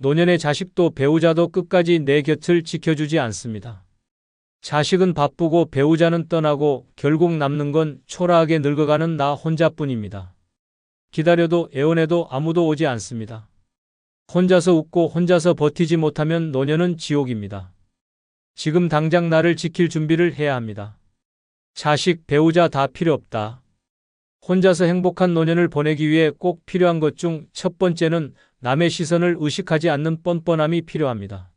노년의 자식도 배우자도 끝까지 내 곁을 지켜주지 않습니다. 자식은 바쁘고 배우자는 떠나고 결국 남는 건 초라하게 늙어가는 나 혼자뿐입니다. 기다려도 애원해도 아무도 오지 않습니다. 혼자서 웃고 혼자서 버티지 못하면 노년은 지옥입니다. 지금 당장 나를 지킬 준비를 해야 합니다. 자식, 배우자 다 필요 없다. 혼자서 행복한 노년을 보내기 위해 꼭 필요한 것 중 첫 번째는 남의 시선을 의식하지 않는 뻔뻔함이 필요합니다.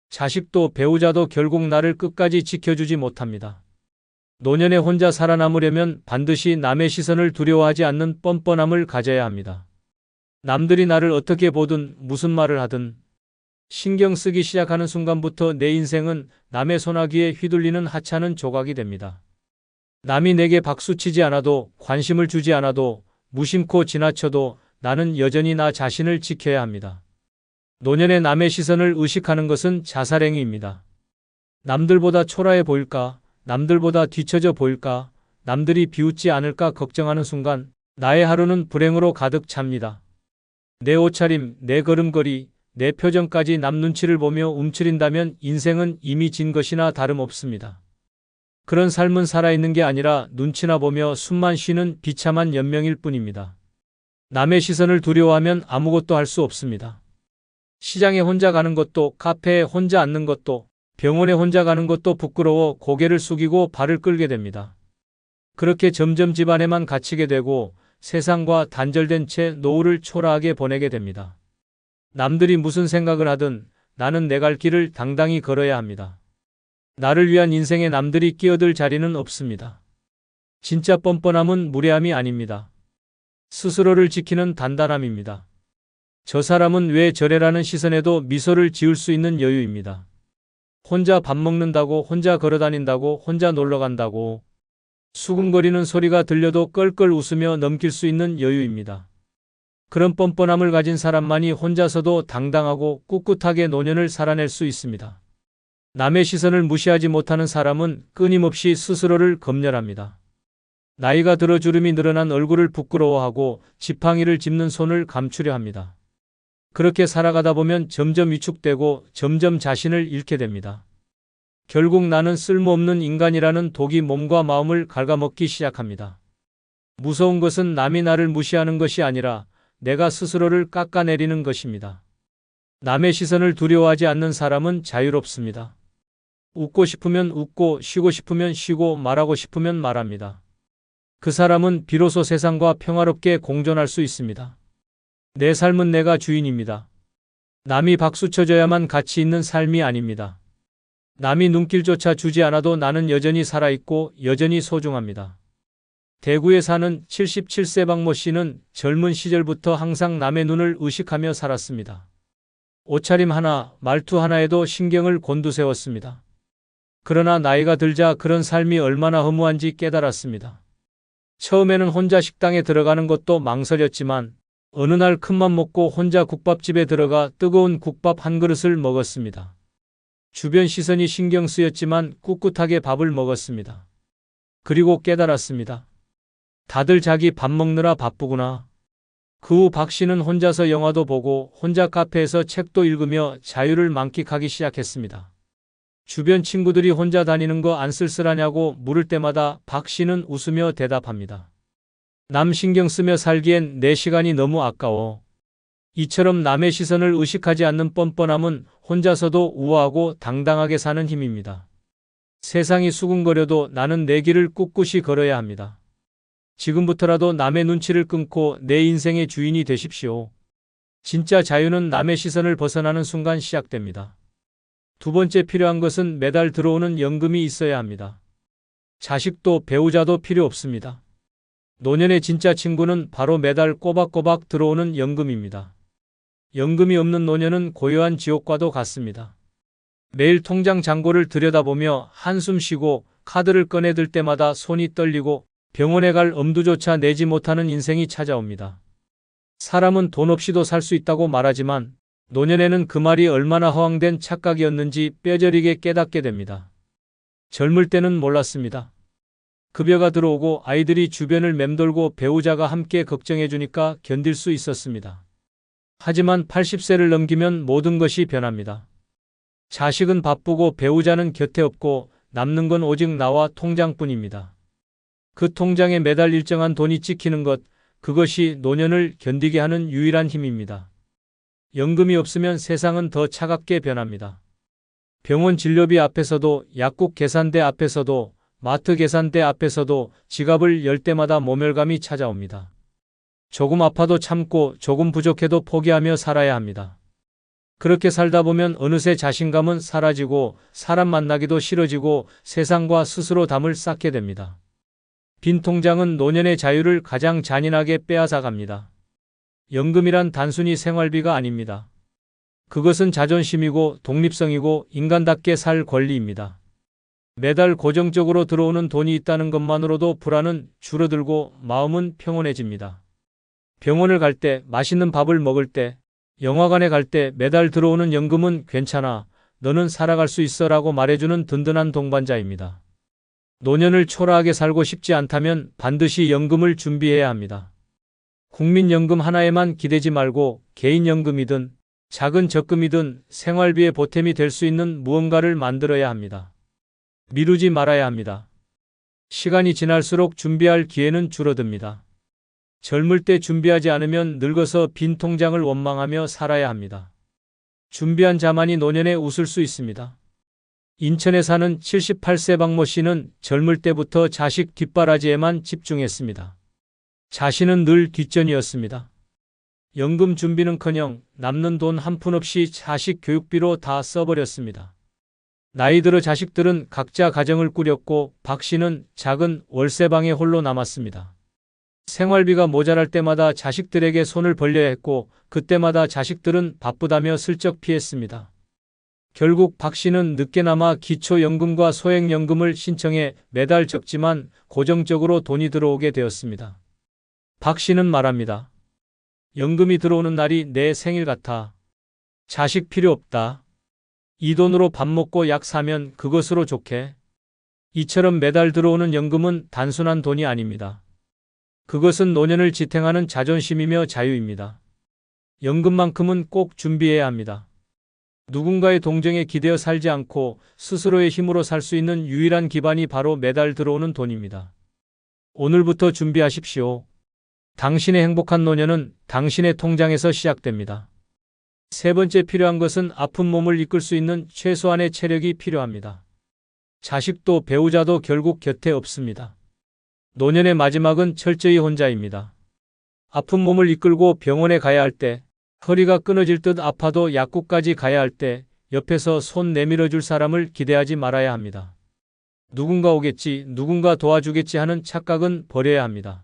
자식도 배우자도 결국 나를 끝까지 지켜주지 못합니다. 노년에 혼자 살아남으려면 반드시 남의 시선을 두려워하지 않는 뻔뻔함을 가져야 합니다. 남들이 나를 어떻게 보든 무슨 말을 하든 신경 쓰기 시작하는 순간부터 내 인생은 남의 소나기에 휘둘리는 하찮은 조각이 됩니다. 남이 내게 박수치지 않아도 관심을 주지 않아도 무심코 지나쳐도 나는 여전히 나 자신을 지켜야 합니다. 노년에 남의 시선을 의식하는 것은 자살행위입니다. 남들보다 초라해 보일까, 남들보다 뒤처져 보일까, 남들이 비웃지 않을까 걱정하는 순간 나의 하루는 불행으로 가득 찹니다. 내 옷차림, 내 걸음걸이, 내 표정까지 남 눈치를 보며 움츠린다면 인생은 이미 진 것이나 다름없습니다. 그런 삶은 살아있는 게 아니라 눈치나 보며 숨만 쉬는 비참한 연명일 뿐입니다. 남의 시선을 두려워하면 아무것도 할 수 없습니다. 시장에 혼자 가는 것도, 카페에 혼자 앉는 것도, 병원에 혼자 가는 것도 부끄러워 고개를 숙이고 발을 끌게 됩니다. 그렇게 점점 집안에만 갇히게 되고 세상과 단절된 채 노후를 초라하게 보내게 됩니다. 남들이 무슨 생각을 하든 나는 내 갈 길을 당당히 걸어야 합니다. 나를 위한 인생에 남들이 끼어들 자리는 없습니다. 진짜 뻔뻔함은 무례함이 아닙니다. 스스로를 지키는 단단함입니다. 저 사람은 왜 저래라는 시선에도 미소를 지을 수 있는 여유입니다. 혼자 밥 먹는다고, 혼자 걸어다닌다고, 혼자 놀러간다고 수군거리는 소리가 들려도 껄껄 웃으며 넘길 수 있는 여유입니다. 그런 뻔뻔함을 가진 사람만이 혼자서도 당당하고 꿋꿋하게 노년을 살아낼 수 있습니다. 남의 시선을 무시하지 못하는 사람은 끊임없이 스스로를 검열합니다. 나이가 들어 주름이 늘어난 얼굴을 부끄러워하고 지팡이를 짚는 손을 감추려 합니다. 그렇게 살아가다 보면 점점 위축되고 점점 자신을 잃게 됩니다. 결국 나는 쓸모없는 인간이라는 독이 몸과 마음을 갉아먹기 시작합니다. 무서운 것은 남이 나를 무시하는 것이 아니라 내가 스스로를 깎아내리는 것입니다. 남의 시선을 두려워하지 않는 사람은 자유롭습니다. 웃고 싶으면 웃고 쉬고 싶으면 쉬고 말하고 싶으면 말합니다. 그 사람은 비로소 세상과 평화롭게 공존할 수 있습니다. 내 삶은 내가 주인입니다. 남이 박수 쳐줘야만 가치 있는 삶이 아닙니다. 남이 눈길조차 주지 않아도 나는 여전히 살아있고 여전히 소중합니다. 대구에 사는 77세 박모 씨는 젊은 시절부터 항상 남의 눈을 의식하며 살았습니다. 옷차림 하나, 말투 하나에도 신경을 곤두세웠습니다. 그러나 나이가 들자 그런 삶이 얼마나 허무한지 깨달았습니다. 처음에는 혼자 식당에 들어가는 것도 망설였지만 어느 날 큰맘 먹고 혼자 국밥집에 들어가 뜨거운 국밥 한 그릇을 먹었습니다. 주변 시선이 신경 쓰였지만 꿋꿋하게 밥을 먹었습니다. 그리고 깨달았습니다. 다들 자기 밥 먹느라 바쁘구나. 그 후 박 씨는 혼자서 영화도 보고 혼자 카페에서 책도 읽으며 자유를 만끽하기 시작했습니다. 주변 친구들이 혼자 다니는 거 안 쓸쓸하냐고 물을 때마다 박 씨는 웃으며 대답합니다. 남 신경 쓰며 살기엔 내 시간이 너무 아까워. 이처럼 남의 시선을 의식하지 않는 뻔뻔함은 혼자서도 우아하고 당당하게 사는 힘입니다. 세상이 수군거려도 나는 내 길을 꿋꿋이 걸어야 합니다. 지금부터라도 남의 눈치를 끊고 내 인생의 주인이 되십시오. 진짜 자유는 남의 시선을 벗어나는 순간 시작됩니다. 두 번째 필요한 것은 매달 들어오는 연금이 있어야 합니다. 자식도 배우자도 필요 없습니다. 노년의 진짜 친구는 바로 매달 꼬박꼬박 들어오는 연금입니다. 연금이 없는 노년은 고요한 지옥과도 같습니다. 매일 통장 잔고를 들여다보며 한숨 쉬고 카드를 꺼내들 때마다 손이 떨리고 병원에 갈 엄두조차 내지 못하는 인생이 찾아옵니다. 사람은 돈 없이도 살 수 있다고 말하지만 노년에는 그 말이 얼마나 허황된 착각이었는지 뼈저리게 깨닫게 됩니다. 젊을 때는 몰랐습니다. 급여가 들어오고 아이들이 주변을 맴돌고 배우자가 함께 걱정해 주니까 견딜 수 있었습니다. 하지만 80세를 넘기면 모든 것이 변합니다. 자식은 바쁘고 배우자는 곁에 없고 남는 건 오직 나와 통장뿐입니다. 그 통장에 매달 일정한 돈이 찍히는 것, 그것이 노년을 견디게 하는 유일한 힘입니다. 연금이 없으면 세상은 더 차갑게 변합니다. 병원 진료비 앞에서도, 약국 계산대 앞에서도, 마트 계산대 앞에서도 지갑을 열 때마다 모멸감이 찾아옵니다. 조금 아파도 참고 조금 부족해도 포기하며 살아야 합니다. 그렇게 살다 보면 어느새 자신감은 사라지고 사람 만나기도 싫어지고 세상과 스스로 담을 쌓게 됩니다. 빈 통장은 노년의 자유를 가장 잔인하게 빼앗아 갑니다. 연금이란 단순히 생활비가 아닙니다. 그것은 자존심이고 독립성이고 인간답게 살 권리입니다. 매달 고정적으로 들어오는 돈이 있다는 것만으로도 불안은 줄어들고 마음은 평온해집니다. 병원을 갈 때, 맛있는 밥을 먹을 때, 영화관에 갈 때 매달 들어오는 연금은 괜찮아, 너는 살아갈 수 있어 라고 말해주는 든든한 동반자입니다. 노년을 초라하게 살고 싶지 않다면 반드시 연금을 준비해야 합니다. 국민연금 하나에만 기대지 말고 개인연금이든 작은 적금이든 생활비의 보탬이 될 수 있는 무언가를 만들어야 합니다. 미루지 말아야 합니다. 시간이 지날수록 준비할 기회는 줄어듭니다. 젊을 때 준비하지 않으면 늙어서 빈 통장을 원망하며 살아야 합니다. 준비한 자만이 노년에 웃을 수 있습니다. 인천에 사는 78세 박모 씨는 젊을 때부터 자식 뒷바라지에만 집중했습니다. 자신은 늘 뒷전이었습니다. 연금 준비는커녕 남는 돈 한 푼 없이 자식 교육비로 다 써버렸습니다. 나이 들어 자식들은 각자 가정을 꾸렸고 박 씨는 작은 월세방에 홀로 남았습니다. 생활비가 모자랄 때마다 자식들에게 손을 벌려야 했고 그때마다 자식들은 바쁘다며 슬쩍 피했습니다. 결국 박 씨는 늦게나마 기초연금과 소액연금을 신청해 매달 적지만 고정적으로 돈이 들어오게 되었습니다. 박 씨는 말합니다. 연금이 들어오는 날이 내 생일 같아. 자식 필요 없다. 이 돈으로 밥 먹고 약 사면 그것으로 좋게. 이처럼 매달 들어오는 연금은 단순한 돈이 아닙니다. 그것은 노년을 지탱하는 자존심이며 자유입니다. 연금만큼은 꼭 준비해야 합니다. 누군가의 동정에 기대어 살지 않고 스스로의 힘으로 살 수 있는 유일한 기반이 바로 매달 들어오는 돈입니다. 오늘부터 준비하십시오. 당신의 행복한 노년은 당신의 통장에서 시작됩니다. 세 번째 필요한 것은 아픈 몸을 이끌 수 있는 최소한의 체력이 필요합니다. 자식도 배우자도 결국 곁에 없습니다. 노년의 마지막은 철저히 혼자입니다. 아픈 몸을 이끌고 병원에 가야 할 때, 허리가 끊어질 듯 아파도 약국까지 가야 할 때, 옆에서 손 내밀어 줄 사람을 기대하지 말아야 합니다. 누군가 오겠지, 누군가 도와주겠지 하는 착각은 버려야 합니다.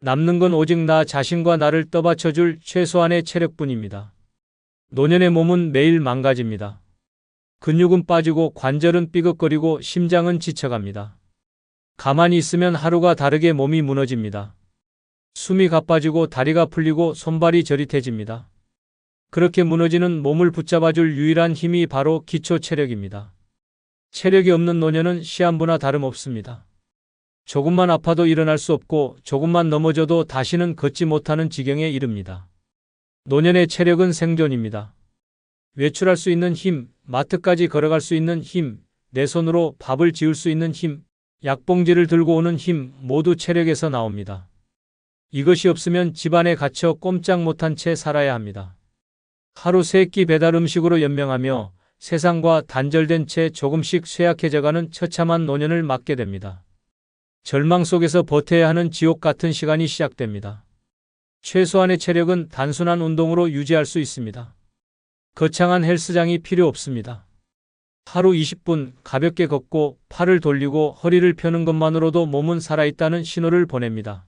남는 건 오직 나 자신과 나를 떠받쳐줄 최소한의 체력뿐입니다. 노년의 몸은 매일 망가집니다. 근육은 빠지고 관절은 삐걱거리고 심장은 지쳐갑니다. 가만히 있으면 하루가 다르게 몸이 무너집니다. 숨이 가빠지고 다리가 풀리고 손발이 저릿해집니다. 그렇게 무너지는 몸을 붙잡아줄 유일한 힘이 바로 기초 체력입니다. 체력이 없는 노년은 시한부나 다름없습니다. 조금만 아파도 일어날 수 없고 조금만 넘어져도 다시는 걷지 못하는 지경에 이릅니다. 노년의 체력은 생존입니다. 외출할 수 있는 힘, 마트까지 걸어갈 수 있는 힘, 내 손으로 밥을 지을 수 있는 힘, 약봉지를 들고 오는 힘 모두 체력에서 나옵니다. 이것이 없으면 집안에 갇혀 꼼짝 못한 채 살아야 합니다. 하루 3끼 배달 음식으로 연명하며 세상과 단절된 채 조금씩 쇠약해져가는 처참한 노년을 맞게 됩니다. 절망 속에서 버텨야 하는 지옥 같은 시간이 시작됩니다. 최소한의 체력은 단순한 운동으로 유지할 수 있습니다. 거창한 헬스장이 필요 없습니다. 하루 20분 가볍게 걷고 팔을 돌리고 허리를 펴는 것만으로도 몸은 살아있다는 신호를 보냅니다.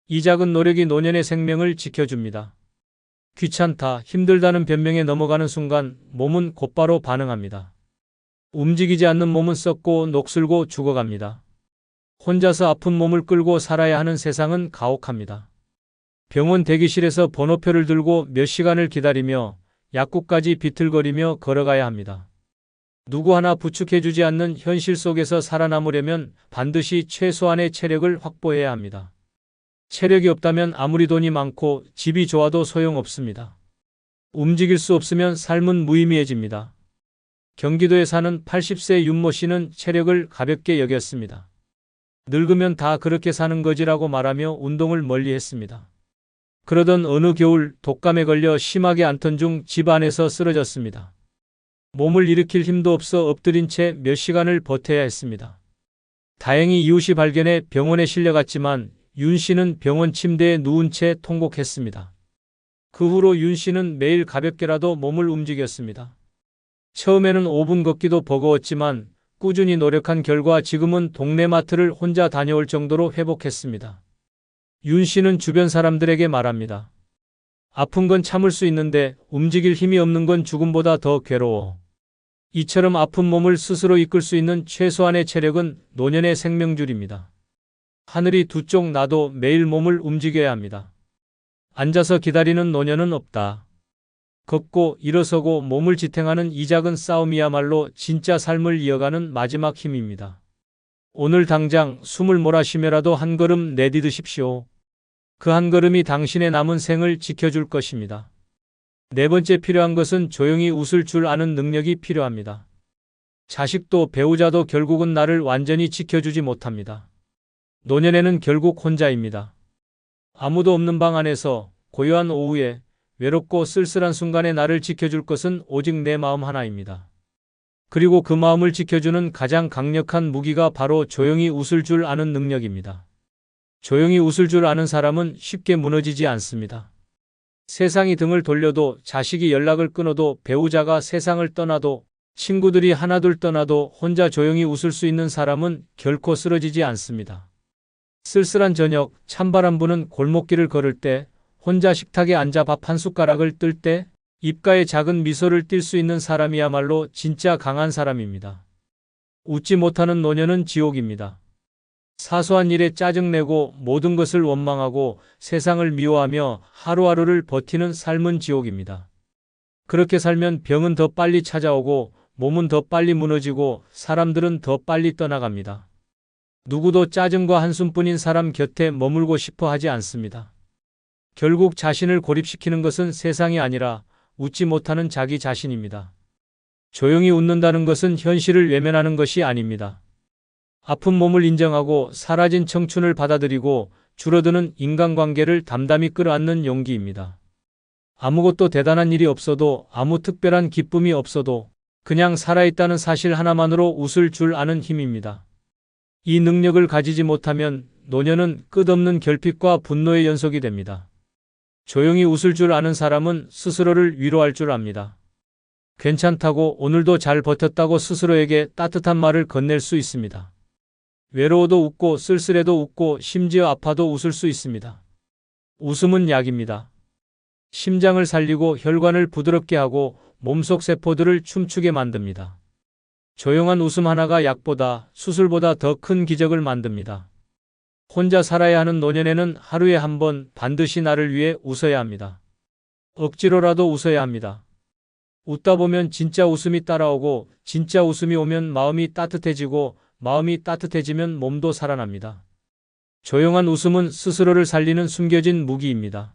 이 작은 노력이 노년의 생명을 지켜줍니다. 귀찮다, 힘들다는 변명에 넘어가는 순간 몸은 곧바로 반응합니다. 움직이지 않는 몸은 썩고 녹슬고 죽어갑니다. 혼자서 아픈 몸을 끌고 살아야 하는 세상은 가혹합니다. 병원 대기실에서 번호표를 들고 몇 시간을 기다리며 약국까지 비틀거리며 걸어가야 합니다. 누구 하나 부축해주지 않는 현실 속에서 살아남으려면 반드시 최소한의 체력을 확보해야 합니다. 체력이 없다면 아무리 돈이 많고 집이 좋아도 소용없습니다. 움직일 수 없으면 삶은 무의미해집니다. 경기도에 사는 80세 윤모 씨는 체력을 가볍게 여겼습니다. 늙으면 다 그렇게 사는 거지라고 말하며 운동을 멀리했습니다. 그러던 어느 겨울 독감에 걸려 심하게 앓던 중 집 안에서 쓰러졌습니다. 몸을 일으킬 힘도 없어 엎드린 채 몇 시간을 버텨야 했습니다. 다행히 이웃이 발견해 병원에 실려갔지만 윤 씨는 병원 침대에 누운 채 통곡했습니다. 그 후로 윤 씨는 매일 가볍게라도 몸을 움직였습니다. 처음에는 5분 걷기도 버거웠지만 꾸준히 노력한 결과 지금은 동네 마트를 혼자 다녀올 정도로 회복했습니다. 윤 씨는 주변 사람들에게 말합니다. 아픈 건 참을 수 있는데 움직일 힘이 없는 건 죽음보다 더 괴로워. 이처럼 아픈 몸을 스스로 이끌 수 있는 최소한의 체력은 노년의 생명줄입니다. 하늘이 두 쪽 나도 매일 몸을 움직여야 합니다. 앉아서 기다리는 노년은 없다. 걷고 일어서고 몸을 지탱하는 이 작은 싸움이야말로 진짜 삶을 이어가는 마지막 힘입니다. 오늘 당장 숨을 몰아쉬며라도 한 걸음 내디드십시오. 그 한 걸음이 당신의 남은 생을 지켜줄 것입니다. 네 번째 필요한 것은 조용히 웃을 줄 아는 능력이 필요합니다. 자식도 배우자도 결국은 나를 완전히 지켜주지 못합니다. 노년에는 결국 혼자입니다. 아무도 없는 방 안에서 고요한 오후에 외롭고 쓸쓸한 순간에 나를 지켜줄 것은 오직 내 마음 하나입니다. 그리고 그 마음을 지켜주는 가장 강력한 무기가 바로 조용히 웃을 줄 아는 능력입니다. 조용히 웃을 줄 아는 사람은 쉽게 무너지지 않습니다. 세상이 등을 돌려도, 자식이 연락을 끊어도, 배우자가 세상을 떠나도, 친구들이 하나둘 떠나도 혼자 조용히 웃을 수 있는 사람은 결코 쓰러지지 않습니다. 쓸쓸한 저녁, 찬바람 부는 골목길을 걸을 때, 혼자 식탁에 앉아 밥 한 숟가락을 뜰 때, 입가에 작은 미소를 띌 수 있는 사람이야말로 진짜 강한 사람입니다. 웃지 못하는 노년은 지옥입니다. 사소한 일에 짜증내고 모든 것을 원망하고 세상을 미워하며 하루하루를 버티는 삶은 지옥입니다. 그렇게 살면 병은 더 빨리 찾아오고 몸은 더 빨리 무너지고 사람들은 더 빨리 떠나갑니다. 누구도 짜증과 한숨뿐인 사람 곁에 머물고 싶어 하지 않습니다. 결국 자신을 고립시키는 것은 세상이 아니라 웃지 못하는 자기 자신입니다. 조용히 웃는다는 것은 현실을 외면하는 것이 아닙니다. 아픈 몸을 인정하고 사라진 청춘을 받아들이고 줄어드는 인간관계를 담담히 끌어안는 용기입니다. 아무것도 대단한 일이 없어도, 아무 특별한 기쁨이 없어도 그냥 살아있다는 사실 하나만으로 웃을 줄 아는 힘입니다. 이 능력을 가지지 못하면 노년은 끝없는 결핍과 분노의 연속이 됩니다. 조용히 웃을 줄 아는 사람은 스스로를 위로할 줄 압니다. 괜찮다고, 오늘도 잘 버텼다고 스스로에게 따뜻한 말을 건넬 수 있습니다. 외로워도 웃고 쓸쓸해도 웃고 심지어 아파도 웃을 수 있습니다. 웃음은 약입니다. 심장을 살리고 혈관을 부드럽게 하고 몸속 세포들을 춤추게 만듭니다. 조용한 웃음 하나가 약보다, 수술보다 더 큰 기적을 만듭니다. 혼자 살아야 하는 노년에는 하루에 한 번 반드시 나를 위해 웃어야 합니다. 억지로라도 웃어야 합니다. 웃다 보면 진짜 웃음이 따라오고, 진짜 웃음이 오면 마음이 따뜻해지고, 마음이 따뜻해지면 몸도 살아납니다. 조용한 웃음은 스스로를 살리는 숨겨진 무기입니다.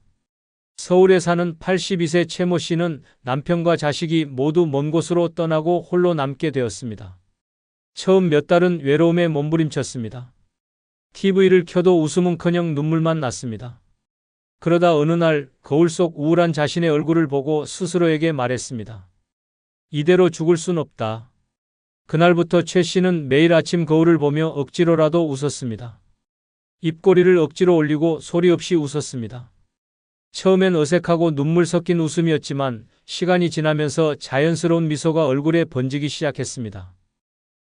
서울에 사는 82세 최모 씨는 남편과 자식이 모두 먼 곳으로 떠나고 홀로 남게 되었습니다. 처음 몇 달은 외로움에 몸부림쳤습니다. TV를 켜도 웃음은커녕 눈물만 났습니다. 그러다 어느 날 거울 속 우울한 자신의 얼굴을 보고 스스로에게 말했습니다. 이대로 죽을 순 없다. 그날부터 최 씨는 매일 아침 거울을 보며 억지로라도 웃었습니다. 입꼬리를 억지로 올리고 소리 없이 웃었습니다. 처음엔 어색하고 눈물 섞인 웃음이었지만 시간이 지나면서 자연스러운 미소가 얼굴에 번지기 시작했습니다.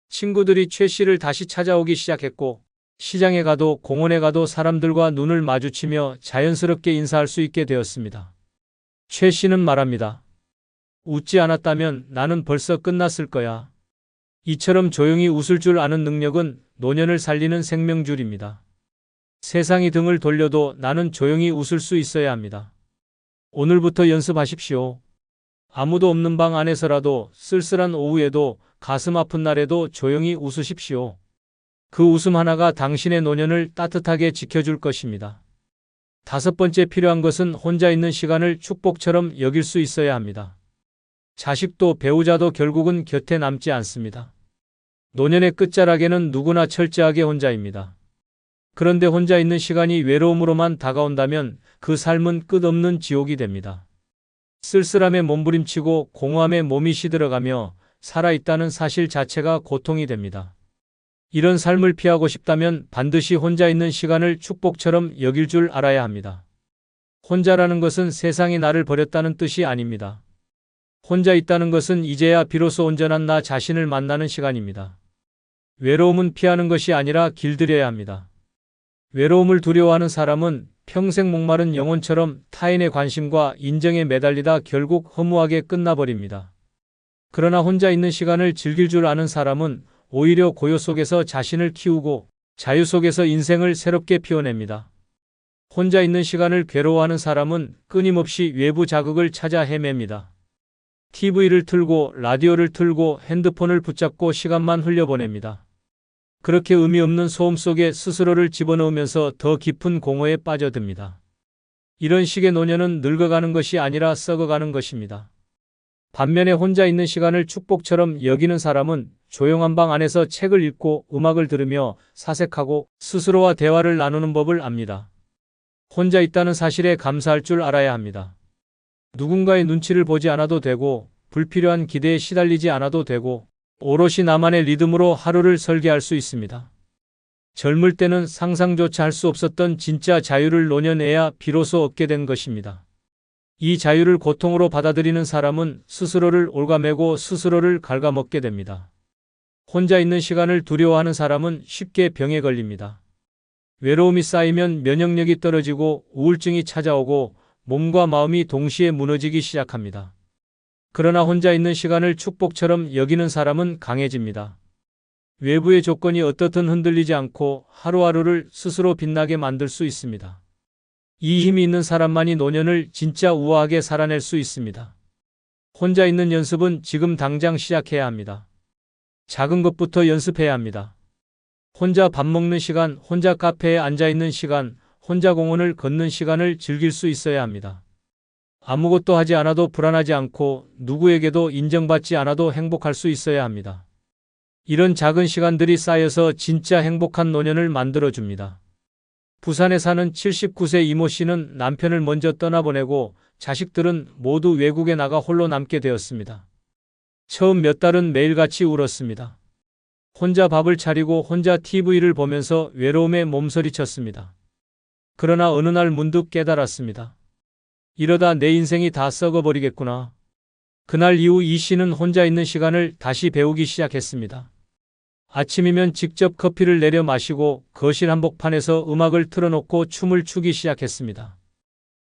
친구들이 최 씨를 다시 찾아오기 시작했고, 시장에 가도 공원에 가도 사람들과 눈을 마주치며 자연스럽게 인사할 수 있게 되었습니다. 최 씨는 말합니다. 웃지 않았다면 나는 벌써 끝났을 거야. 이처럼 조용히 웃을 줄 아는 능력은 노년을 살리는 생명줄입니다. 세상이 등을 돌려도 나는 조용히 웃을 수 있어야 합니다. 오늘부터 연습하십시오. 아무도 없는 방 안에서라도, 쓸쓸한 오후에도, 가슴 아픈 날에도 조용히 웃으십시오. 그 웃음 하나가 당신의 노년을 따뜻하게 지켜줄 것입니다. 다섯 번째 필요한 것은 혼자 있는 시간을 축복처럼 여길 수 있어야 합니다. 자식도 배우자도 결국은 곁에 남지 않습니다. 노년의 끝자락에는 누구나 철저하게 혼자입니다. 그런데 혼자 있는 시간이 외로움으로만 다가온다면 그 삶은 끝없는 지옥이 됩니다. 쓸쓸함에 몸부림치고 공허함에 몸이 시들어가며 살아있다는 사실 자체가 고통이 됩니다. 이런 삶을 피하고 싶다면 반드시 혼자 있는 시간을 축복처럼 여길 줄 알아야 합니다. 혼자라는 것은 세상이 나를 버렸다는 뜻이 아닙니다. 혼자 있다는 것은 이제야 비로소 온전한 나 자신을 만나는 시간입니다. 외로움은 피하는 것이 아니라 길들여야 합니다. 외로움을 두려워하는 사람은 평생 목마른 영혼처럼 타인의 관심과 인정에 매달리다 결국 허무하게 끝나버립니다. 그러나 혼자 있는 시간을 즐길 줄 아는 사람은 오히려 고요 속에서 자신을 키우고 자유 속에서 인생을 새롭게 피워냅니다. 혼자 있는 시간을 괴로워하는 사람은 끊임없이 외부 자극을 찾아 헤맵니다. TV를 틀고 라디오를 틀고 핸드폰을 붙잡고 시간만 흘려보냅니다. 그렇게 의미 없는 소음 속에 스스로를 집어넣으면서 더 깊은 공허에 빠져듭니다. 이런 식의 노년은 늙어가는 것이 아니라 썩어가는 것입니다. 반면에 혼자 있는 시간을 축복처럼 여기는 사람은 조용한 방 안에서 책을 읽고 음악을 들으며 사색하고 스스로와 대화를 나누는 법을 압니다. 혼자 있다는 사실에 감사할 줄 알아야 합니다. 누군가의 눈치를 보지 않아도 되고 불필요한 기대에 시달리지 않아도 되고 오롯이 나만의 리듬으로 하루를 설계할 수 있습니다. 젊을 때는 상상조차 할 수 없었던 진짜 자유를 노년에야 비로소 얻게 된 것입니다. 이 자유를 고통으로 받아들이는 사람은 스스로를 옭아매고 스스로를 갉아먹게 됩니다. 혼자 있는 시간을 두려워하는 사람은 쉽게 병에 걸립니다. 외로움이 쌓이면 면역력이 떨어지고 우울증이 찾아오고 몸과 마음이 동시에 무너지기 시작합니다. 그러나 혼자 있는 시간을 축복처럼 여기는 사람은 강해집니다. 외부의 조건이 어떻든 흔들리지 않고 하루하루를 스스로 빛나게 만들 수 있습니다. 이 힘이 있는 사람만이 노년을 진짜 우아하게 살아낼 수 있습니다. 혼자 있는 연습은 지금 당장 시작해야 합니다. 작은 것부터 연습해야 합니다. 혼자 밥 먹는 시간, 혼자 카페에 앉아있는 시간, 혼자 공원을 걷는 시간을 즐길 수 있어야 합니다. 아무것도 하지 않아도 불안하지 않고 누구에게도 인정받지 않아도 행복할 수 있어야 합니다. 이런 작은 시간들이 쌓여서 진짜 행복한 노년을 만들어줍니다. 부산에 사는 79세 이모 씨는 남편을 먼저 떠나보내고 자식들은 모두 외국에 나가 홀로 남게 되었습니다. 처음 몇 달은 매일같이 울었습니다. 혼자 밥을 차리고 혼자 TV를 보면서 외로움에 몸서리쳤습니다. 그러나 어느 날 문득 깨달았습니다. 이러다 내 인생이 다 썩어버리겠구나. 그날 이후 이 씨는 혼자 있는 시간을 다시 배우기 시작했습니다. 아침이면 직접 커피를 내려 마시고 거실 한복판에서 음악을 틀어놓고 춤을 추기 시작했습니다.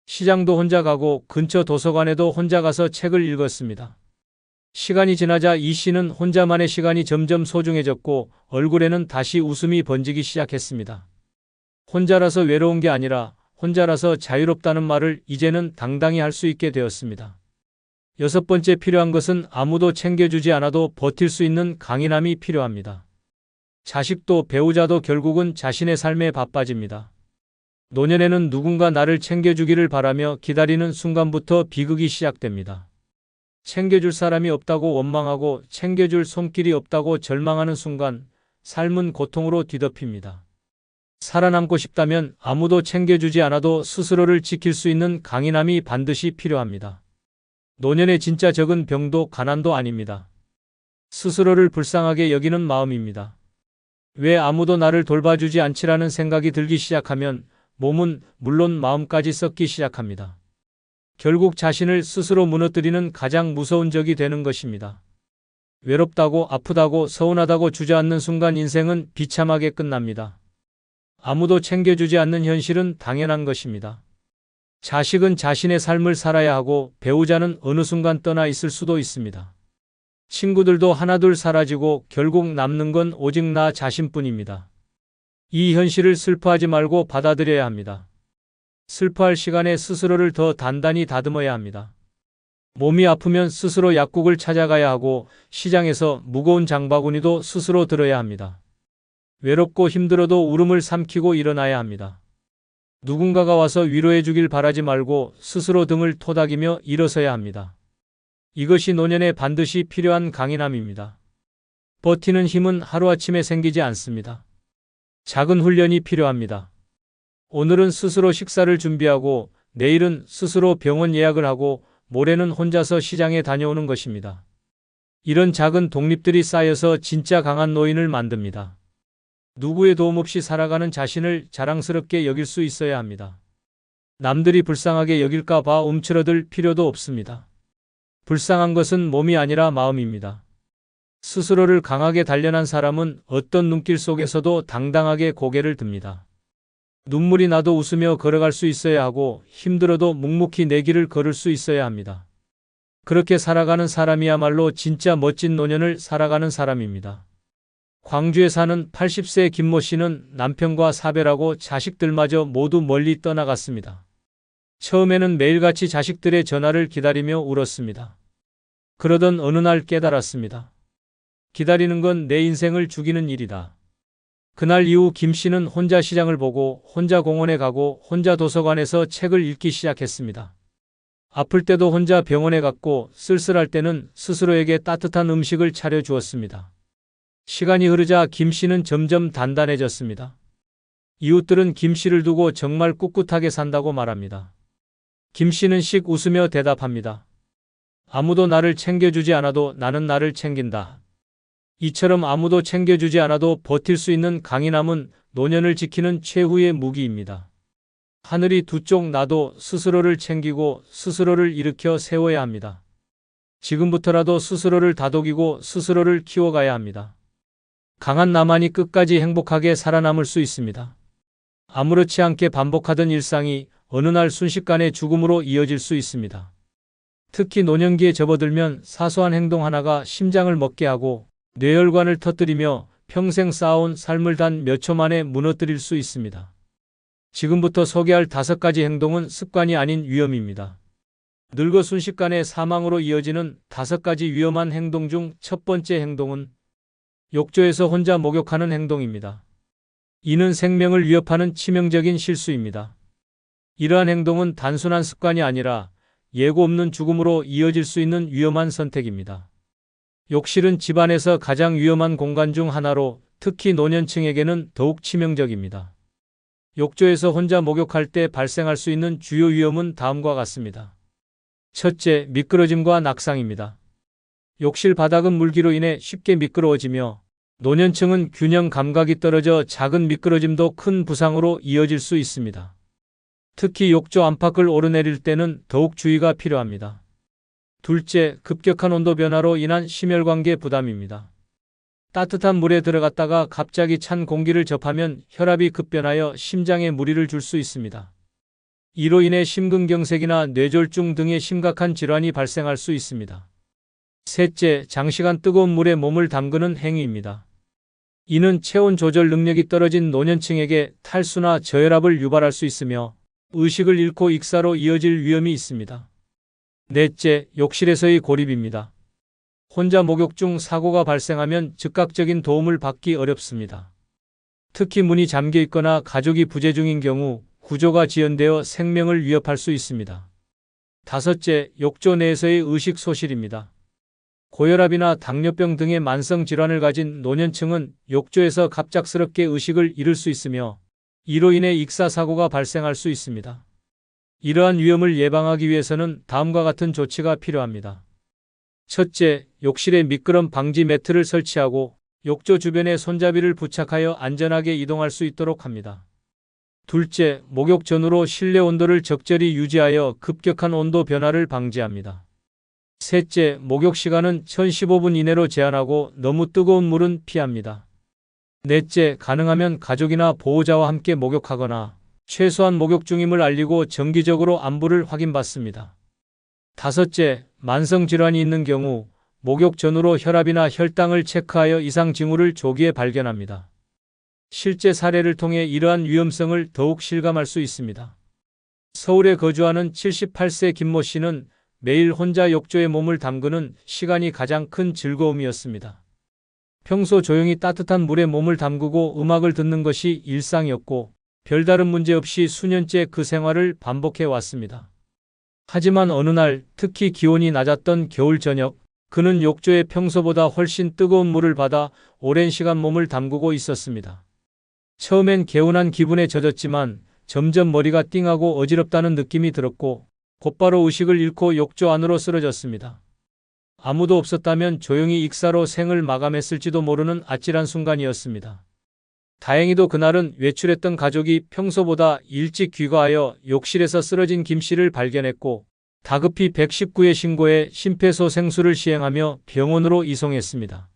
시장도 혼자 가고 근처 도서관에도 혼자 가서 책을 읽었습니다. 시간이 지나자 이 씨는 혼자만의 시간이 점점 소중해졌고 얼굴에는 다시 웃음이 번지기 시작했습니다. 혼자라서 외로운 게 아니라 혼자라서 자유롭다는 말을 이제는 당당히 할 수 있게 되었습니다. 여섯 번째 필요한 것은 아무도 챙겨주지 않아도 버틸 수 있는 강인함이 필요합니다. 자식도 배우자도 결국은 자신의 삶에 바빠집니다. 노년에는 누군가 나를 챙겨주기를 바라며 기다리는 순간부터 비극이 시작됩니다. 챙겨줄 사람이 없다고 원망하고 챙겨줄 손길이 없다고 절망하는 순간 삶은 고통으로 뒤덮입니다. 살아남고 싶다면 아무도 챙겨주지 않아도 스스로를 지킬 수 있는 강인함이 반드시 필요합니다. 노년의 진짜 적은 병도 가난도 아닙니다. 스스로를 불쌍하게 여기는 마음입니다. 왜 아무도 나를 돌봐주지 않지라는 생각이 들기 시작하면 몸은 물론 마음까지 썩기 시작합니다. 결국 자신을 스스로 무너뜨리는 가장 무서운 적이 되는 것입니다. 외롭다고 아프다고 서운하다고 주저앉는 순간 인생은 비참하게 끝납니다. 아무도 챙겨주지 않는 현실은 당연한 것입니다. 자식은 자신의 삶을 살아야 하고 배우자는 어느 순간 떠나 있을 수도 있습니다. 친구들도 하나둘 사라지고 결국 남는 건 오직 나 자신뿐입니다. 이 현실을 슬퍼하지 말고 받아들여야 합니다. 슬퍼할 시간에 스스로를 더 단단히 다듬어야 합니다. 몸이 아프면 스스로 약국을 찾아가야 하고 시장에서 무거운 장바구니도 스스로 들어야 합니다. 외롭고 힘들어도 울음을 삼키고 일어나야 합니다. 누군가가 와서 위로해 주길 바라지 말고 스스로 등을 토닥이며 일어서야 합니다. 이것이 노년에 반드시 필요한 강인함입니다. 버티는 힘은 하루아침에 생기지 않습니다. 작은 훈련이 필요합니다. 오늘은 스스로 식사를 준비하고 내일은 스스로 병원 예약을 하고 모레는 혼자서 시장에 다녀오는 것입니다. 이런 작은 독립들이 쌓여서 진짜 강한 노인을 만듭니다. 누구의 도움 없이 살아가는 자신을 자랑스럽게 여길 수 있어야 합니다. 남들이 불쌍하게 여길까 봐 움츠러들 필요도 없습니다. 불쌍한 것은 몸이 아니라 마음입니다. 스스로를 강하게 단련한 사람은 어떤 눈길 속에서도 당당하게 고개를 듭니다. 눈물이 나도 웃으며 걸어갈 수 있어야 하고 힘들어도 묵묵히 내 길을 걸을 수 있어야 합니다. 그렇게 살아가는 사람이야말로 진짜 멋진 노년을 살아가는 사람입니다. 광주에 사는 80세 김모 씨는 남편과 사별하고 자식들마저 모두 멀리 떠나갔습니다. 처음에는 매일같이 자식들의 전화를 기다리며 울었습니다. 그러던 어느 날 깨달았습니다. 기다리는 건 내 인생을 죽이는 일이다. 그날 이후 김 씨는 혼자 시장을 보고 혼자 공원에 가고 혼자 도서관에서 책을 읽기 시작했습니다. 아플 때도 혼자 병원에 갔고 쓸쓸할 때는 스스로에게 따뜻한 음식을 차려 주었습니다. 시간이 흐르자 김 씨는 점점 단단해졌습니다. 이웃들은 김 씨를 두고 정말 꿋꿋하게 산다고 말합니다. 김 씨는 씩 웃으며 대답합니다. 아무도 나를 챙겨주지 않아도 나는 나를 챙긴다. 이처럼 아무도 챙겨주지 않아도 버틸 수 있는 강인함은 노년을 지키는 최후의 무기입니다. 하늘이 두 쪽 나도 스스로를 챙기고 스스로를 일으켜 세워야 합니다. 지금부터라도 스스로를 다독이고 스스로를 키워가야 합니다. 강한 나만이 끝까지 행복하게 살아남을 수 있습니다. 아무렇지 않게 반복하던 일상이 어느 날 순식간에 죽음으로 이어질 수 있습니다. 특히 노년기에 접어들면 사소한 행동 하나가 심장을 먹게 하고 뇌혈관을 터뜨리며 평생 쌓아온 삶을 단 몇 초 만에 무너뜨릴 수 있습니다. 지금부터 소개할 5가지 행동은 습관이 아닌 위험입니다. 늙어 순식간에 사망으로 이어지는 5가지 위험한 행동 중 첫 번째 행동은 욕조에서 혼자 목욕하는 행동입니다. 이는 생명을 위협하는 치명적인 실수입니다. 이러한 행동은 단순한 습관이 아니라 예고 없는 죽음으로 이어질 수 있는 위험한 선택입니다. 욕실은 집안에서 가장 위험한 공간 중 하나로 특히 노년층에게는 더욱 치명적입니다. 욕조에서 혼자 목욕할 때 발생할 수 있는 주요 위험은 다음과 같습니다. 첫째, 미끄러짐과 낙상입니다. 욕실 바닥은 물기로 인해 쉽게 미끄러워지며 노년층은 균형 감각이 떨어져 작은 미끄러짐도 큰 부상으로 이어질 수 있습니다. 특히 욕조 안팎을 오르내릴 때는 더욱 주의가 필요합니다. 둘째, 급격한 온도 변화로 인한 심혈관계 부담입니다. 따뜻한 물에 들어갔다가 갑자기 찬 공기를 접하면 혈압이 급변하여 심장에 무리를 줄 수 있습니다. 이로 인해 심근경색이나 뇌졸중 등의 심각한 질환이 발생할 수 있습니다. 셋째, 장시간 뜨거운 물에 몸을 담그는 행위입니다. 이는 체온 조절 능력이 떨어진 노년층에게 탈수나 저혈압을 유발할 수 있으며 의식을 잃고 익사로 이어질 위험이 있습니다. 넷째, 욕실에서의 고립입니다. 혼자 목욕 중 사고가 발생하면 즉각적인 도움을 받기 어렵습니다. 특히 문이 잠겨 있거나 가족이 부재 중인 경우 구조가 지연되어 생명을 위협할 수 있습니다. 다섯째, 욕조 내에서의 의식 소실입니다. 고혈압이나 당뇨병 등의 만성 질환을 가진 노년층은 욕조에서 갑작스럽게 의식을 잃을 수 있으며 이로 인해 익사사고가 발생할 수 있습니다. 이러한 위험을 예방하기 위해서는 다음과 같은 조치가 필요합니다. 첫째, 욕실에 미끄럼 방지 매트를 설치하고 욕조 주변에 손잡이를 부착하여 안전하게 이동할 수 있도록 합니다. 둘째, 목욕 전후로 실내 온도를 적절히 유지하여 급격한 온도 변화를 방지합니다. 셋째, 목욕 시간은 1015분 이내로 제한하고 너무 뜨거운 물은 피합니다. 넷째, 가능하면 가족이나 보호자와 함께 목욕하거나 최소한 목욕 중임을 알리고 정기적으로 안부를 확인받습니다. 다섯째, 만성 질환이 있는 경우 목욕 전후로 혈압이나 혈당을 체크하여 이상 징후를 조기에 발견합니다. 실제 사례를 통해 이러한 위험성을 더욱 실감할 수 있습니다. 서울에 거주하는 78세 김모 씨는 매일 혼자 욕조에 몸을 담그는 시간이 가장 큰 즐거움이었습니다. 평소 조용히 따뜻한 물에 몸을 담그고 음악을 듣는 것이 일상이었고 별다른 문제 없이 수년째 그 생활을 반복해 왔습니다. 하지만 어느 날 특히 기온이 낮았던 겨울 저녁, 그는 욕조에 평소보다 훨씬 뜨거운 물을 받아 오랜 시간 몸을 담그고 있었습니다. 처음엔 개운한 기분에 젖었지만 점점 머리가 띵하고 어지럽다는 느낌이 들었고 곧바로 의식을 잃고 욕조 안으로 쓰러졌습니다. 아무도 없었다면 조용히 익사로 생을 마감했을지도 모르는 아찔한 순간이었습니다. 다행히도 그날은 외출했던 가족이 평소보다 일찍 귀가하여 욕실에서 쓰러진 김 씨를 발견했고 다급히 119에 신고해 심폐소생술을 시행하며 병원으로 이송했습니다.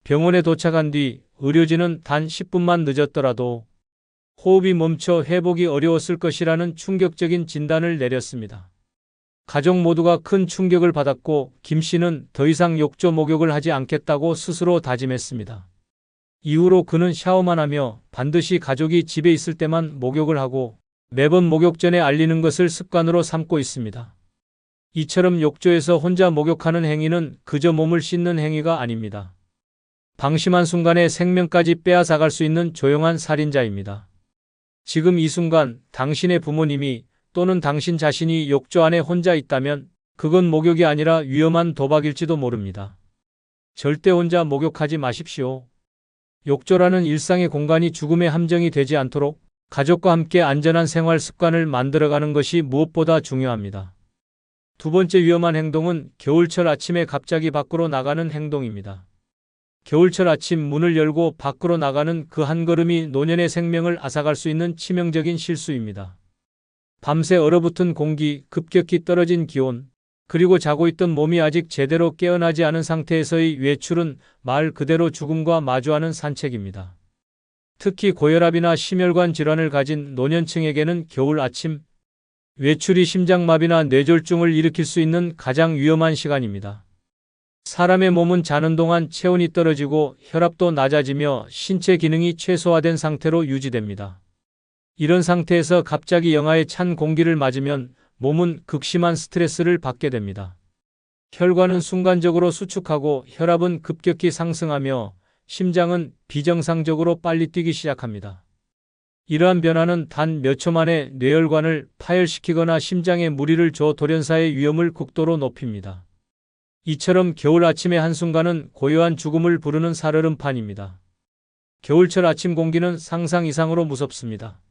병원에 도착한 뒤 의료진은 단 10분만 늦었더라도 호흡이 멈춰 회복이 어려웠을 것이라는 충격적인 진단을 내렸습니다. 가족 모두가 큰 충격을 받았고 김 씨는 더 이상 욕조 목욕을 하지 않겠다고 스스로 다짐했습니다. 이후로 그는 샤워만 하며 반드시 가족이 집에 있을 때만 목욕을 하고 매번 목욕 전에 알리는 것을 습관으로 삼고 있습니다. 이처럼 욕조에서 혼자 목욕하는 행위는 그저 몸을 씻는 행위가 아닙니다. 방심한 순간에 생명까지 빼앗아갈 수 있는 조용한 살인자입니다. 지금 이 순간 당신의 부모님이 또는 당신 자신이 욕조 안에 혼자 있다면 그건 목욕이 아니라 위험한 도박일지도 모릅니다. 절대 혼자 목욕하지 마십시오. 욕조라는 일상의 공간이 죽음의 함정이 되지 않도록 가족과 함께 안전한 생활 습관을 만들어가는 것이 무엇보다 중요합니다. 두 번째 위험한 행동은 겨울철 아침에 갑자기 밖으로 나가는 행동입니다. 겨울철 아침 문을 열고 밖으로 나가는 그 한 걸음이 노년의 생명을 앗아갈 수 있는 치명적인 실수입니다. 밤새 얼어붙은 공기, 급격히 떨어진 기온, 그리고 자고 있던 몸이 아직 제대로 깨어나지 않은 상태에서의 외출은 말 그대로 죽음과 마주하는 산책입니다. 특히 고혈압이나 심혈관 질환을 가진 노년층에게는 겨울 아침 외출이 심장마비나 뇌졸중을 일으킬 수 있는 가장 위험한 시간입니다. 사람의 몸은 자는 동안 체온이 떨어지고 혈압도 낮아지며 신체 기능이 최소화된 상태로 유지됩니다. 이런 상태에서 갑자기 영하의 찬 공기를 맞으면 몸은 극심한 스트레스를 받게 됩니다. 혈관은 순간적으로 수축하고 혈압은 급격히 상승하며 심장은 비정상적으로 빨리 뛰기 시작합니다. 이러한 변화는 단 몇 초 만에 뇌혈관을 파열시키거나 심장에 무리를 줘 돌연사의 위험을 극도로 높입니다. 이처럼 겨울 아침의 한순간은 고요한 죽음을 부르는 살얼음판입니다. 겨울철 아침 공기는 상상 이상으로 무섭습니다.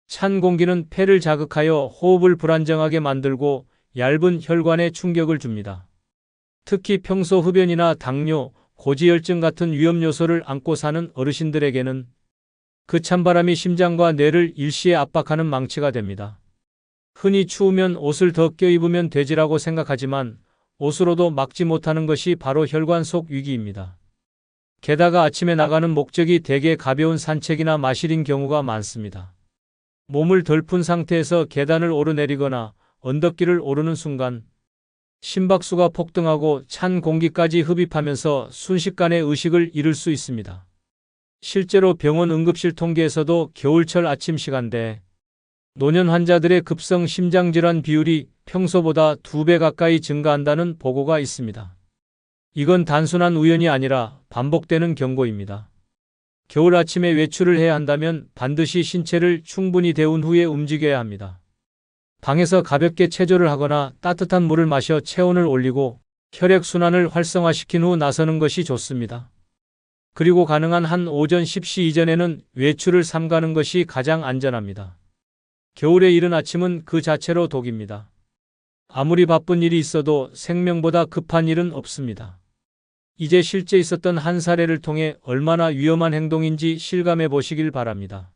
찬 공기는 폐를 자극하여 호흡을 불안정하게 만들고 얇은 혈관에 충격을 줍니다. 특히 평소 흡연이나 당뇨, 고지혈증 같은 위험 요소를 안고 사는 어르신들에게는 그 찬바람이 심장과 뇌를 일시에 압박하는 망치가 됩니다. 흔히 추우면 옷을 더 껴입으면 되지라고 생각하지만 옷으로도 막지 못하는 것이 바로 혈관 속 위기입니다. 게다가 아침에 나가는 목적이 대개 가벼운 산책이나 마실인 경우가 많습니다. 몸을 덜 푼 상태에서 계단을 오르내리거나 언덕길을 오르는 순간 심박수가 폭등하고 찬 공기까지 흡입하면서 순식간에 의식을 잃을 수 있습니다. 실제로 병원 응급실 통계에서도 겨울철 아침 시간대 노년 환자들의 급성 심장질환 비율이 평소보다 2배 가까이 증가한다는 보고가 있습니다. 이건 단순한 우연이 아니라 반복되는 경고입니다. 겨울 아침에 외출을 해야 한다면 반드시 신체를 충분히 데운 후에 움직여야 합니다. 방에서 가볍게 체조를 하거나 따뜻한 물을 마셔 체온을 올리고 혈액순환을 활성화시킨 후 나서는 것이 좋습니다. 그리고 가능한 한 오전 10시 이전에는 외출을 삼가는 것이 가장 안전합니다. 겨울에 이른 아침은 그 자체로 독입니다. 아무리 바쁜 일이 있어도 생명보다 급한 일은 없습니다. 이제 실제 있었던 한 사례를 통해 얼마나 위험한 행동인지 실감해 보시길 바랍니다.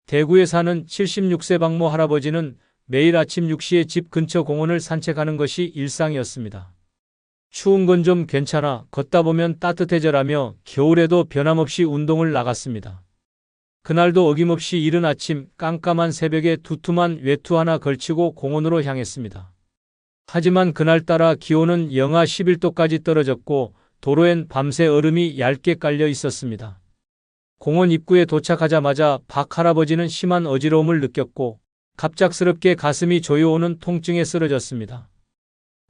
대구에 사는 76세 박모 할아버지는 매일 아침 6시에 집 근처 공원을 산책하는 것이 일상이었습니다. 추운 건 좀 괜찮아, 걷다 보면 따뜻해져라며 겨울에도 변함없이 운동을 나갔습니다. 그날도 어김없이 이른 아침 깜깜한 새벽에 두툼한 외투 하나 걸치고 공원으로 향했습니다. 하지만 그날따라 기온은 영하 11도까지 떨어졌고 도로엔 밤새 얼음이 얇게 깔려 있었습니다. 공원 입구에 도착하자마자 박 할아버지는 심한 어지러움을 느꼈고 갑작스럽게 가슴이 조여오는 통증에 쓰러졌습니다.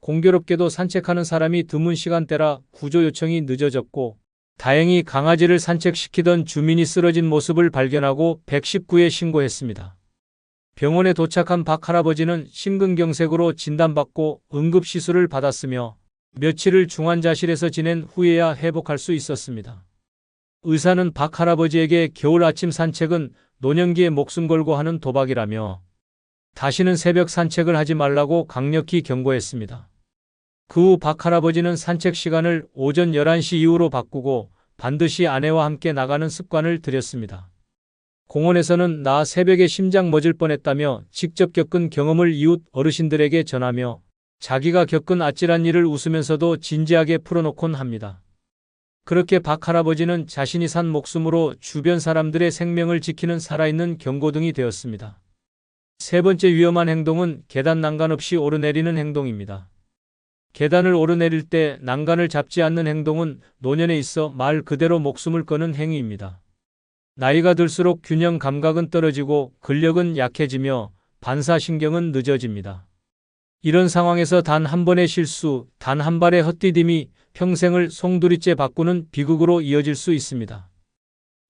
공교롭게도 산책하는 사람이 드문 시간대라 구조 요청이 늦어졌고 다행히 강아지를 산책시키던 주민이 쓰러진 모습을 발견하고 119에 신고했습니다. 병원에 도착한 박 할아버지는 심근경색으로 진단받고 응급시술을 받았으며 며칠을 중환자실에서 지낸 후에야 회복할 수 있었습니다. 의사는 박 할아버지에게 겨울 아침 산책은 노년기에 목숨 걸고 하는 도박이라며 다시는 새벽 산책을 하지 말라고 강력히 경고했습니다. 그 후 박 할아버지는 산책 시간을 오전 11시 이후로 바꾸고 반드시 아내와 함께 나가는 습관을 들였습니다. 공원에서는 나 새벽에 심장 멎을 뻔했다며 직접 겪은 경험을 이웃 어르신들에게 전하며 자기가 겪은 아찔한 일을 웃으면서도 진지하게 풀어놓곤 합니다. 그렇게 박 할아버지는 자신이 산 목숨으로 주변 사람들의 생명을 지키는 살아있는 경고등이 되었습니다. 세 번째 위험한 행동은 계단 난간 없이 오르내리는 행동입니다. 계단을 오르내릴 때 난간을 잡지 않는 행동은 노년에 있어 말 그대로 목숨을 거는 행위입니다. 나이가 들수록 균형 감각은 떨어지고 근력은 약해지며 반사신경은 늦어집니다. 이런 상황에서 단 한 번의 실수, 단 한 발의 헛디딤이 평생을 송두리째 바꾸는 비극으로 이어질 수 있습니다.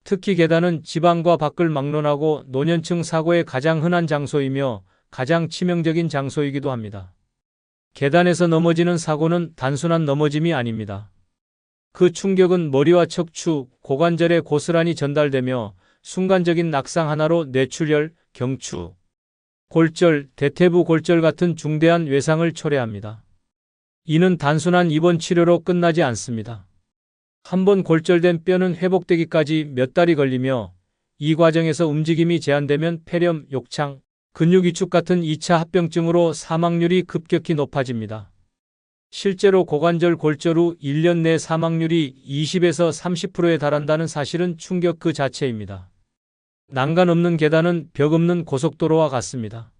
특히 계단은 집 안과 밖을 막론하고 노년층 사고의 가장 흔한 장소이며 가장 치명적인 장소이기도 합니다. 계단에서 넘어지는 사고는 단순한 넘어짐이 아닙니다. 그 충격은 머리와 척추, 고관절에 고스란히 전달되며 순간적인 낙상 하나로 뇌출혈, 경추, 골절, 대퇴부 골절 같은 중대한 외상을 초래합니다. 이는 단순한 입원 치료로 끝나지 않습니다. 한번 골절된 뼈는 회복되기까지 몇 달이 걸리며 이 과정에서 움직임이 제한되면 폐렴, 욕창, 근육 위축 같은 2차 합병증으로 사망률이 급격히 높아집니다. 실제로 고관절 골절 후 1년 내 사망률이 20에서 30%에 달한다는 사실은 충격 그 자체입니다. 난간 없는 계단은 벽 없는 고속도로와 같습니다.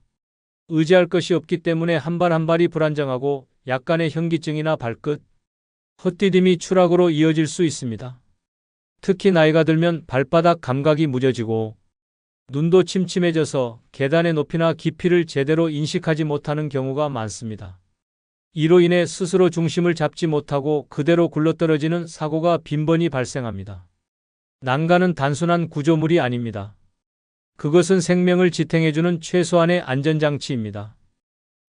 의지할 것이 없기 때문에 한 발 한 발이 불안정하고 약간의 현기증이나 발끝, 헛디딤이 추락으로 이어질 수 있습니다. 특히 나이가 들면 발바닥 감각이 무뎌지고 눈도 침침해져서 계단의 높이나 깊이를 제대로 인식하지 못하는 경우가 많습니다. 이로 인해 스스로 중심을 잡지 못하고 그대로 굴러떨어지는 사고가 빈번히 발생합니다. 난간은 단순한 구조물이 아닙니다. 그것은 생명을 지탱해주는 최소한의 안전장치입니다.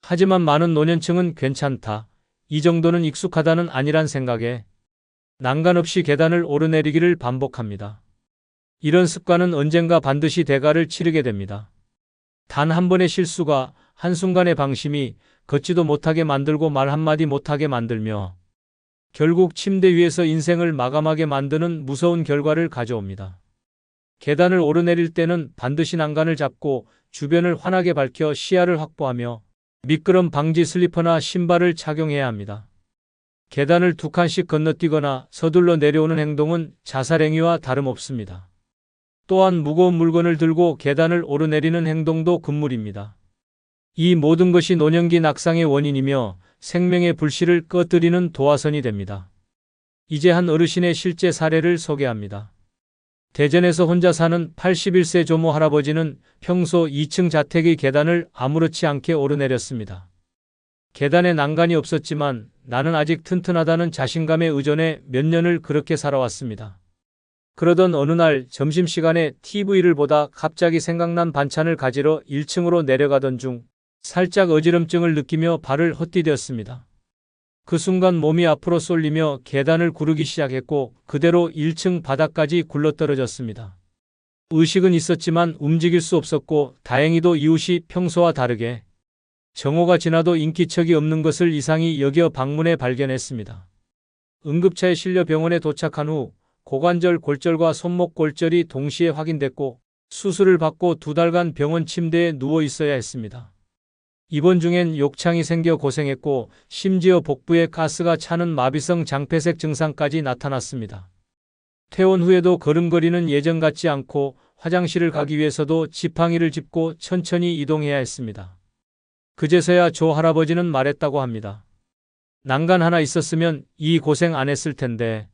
하지만 많은 노년층은 괜찮다, 이 정도는 익숙하다는 아니란 생각에 난간 없이 계단을 오르내리기를 반복합니다. 이런 습관은 언젠가 반드시 대가를 치르게 됩니다. 단 한 번의 실수가 한순간의 방심이 걷지도 못하게 만들고 말 한마디 못하게 만들며 결국 침대 위에서 인생을 마감하게 만드는 무서운 결과를 가져옵니다. 계단을 오르내릴 때는 반드시 난간을 잡고 주변을 환하게 밝혀 시야를 확보하며 미끄럼 방지 슬리퍼나 신발을 착용해야 합니다. 계단을 2칸씩 건너뛰거나 서둘러 내려오는 행동은 자살행위와 다름없습니다. 또한 무거운 물건을 들고 계단을 오르내리는 행동도 금물입니다. 이 모든 것이 노년기 낙상의 원인이며 생명의 불씨를 꺼뜨리는 도화선이 됩니다. 이제 한 어르신의 실제 사례를 소개합니다. 대전에서 혼자 사는 81세 조모 할아버지는 평소 2층 자택의 계단을 아무렇지 않게 오르내렸습니다. 계단에 난간이 없었지만 나는 아직 튼튼하다는 자신감에 의존해 몇 년을 그렇게 살아왔습니다. 그러던 어느 날 점심시간에 TV를 보다 갑자기 생각난 반찬을 가지러 1층으로 내려가던 중 살짝 어지럼증을 느끼며 발을 헛디뎠습니다. 그 순간 몸이 앞으로 쏠리며 계단을 구르기 시작했고 그대로 1층 바닥까지 굴러떨어졌습니다. 의식은 있었지만 움직일 수 없었고 다행히도 이웃이 평소와 다르게 정오가 지나도 인기척이 없는 것을 이상히 여겨 방문해 발견했습니다. 응급차에 실려 병원에 도착한 후 고관절 골절과 손목 골절이 동시에 확인됐고 수술을 받고 2달간 병원 침대에 누워 있어야 했습니다. 입원 중엔 욕창이 생겨 고생했고 심지어 복부에 가스가 차는 마비성 장폐색 증상까지 나타났습니다. 퇴원 후에도 걸음걸이는 예전 같지 않고 화장실을 가기 위해서도 지팡이를 짚고 천천히 이동해야 했습니다. 그제서야 조 할아버지는 말했다고 합니다. 난간 하나 있었으면 이 고생 안 했을 텐데.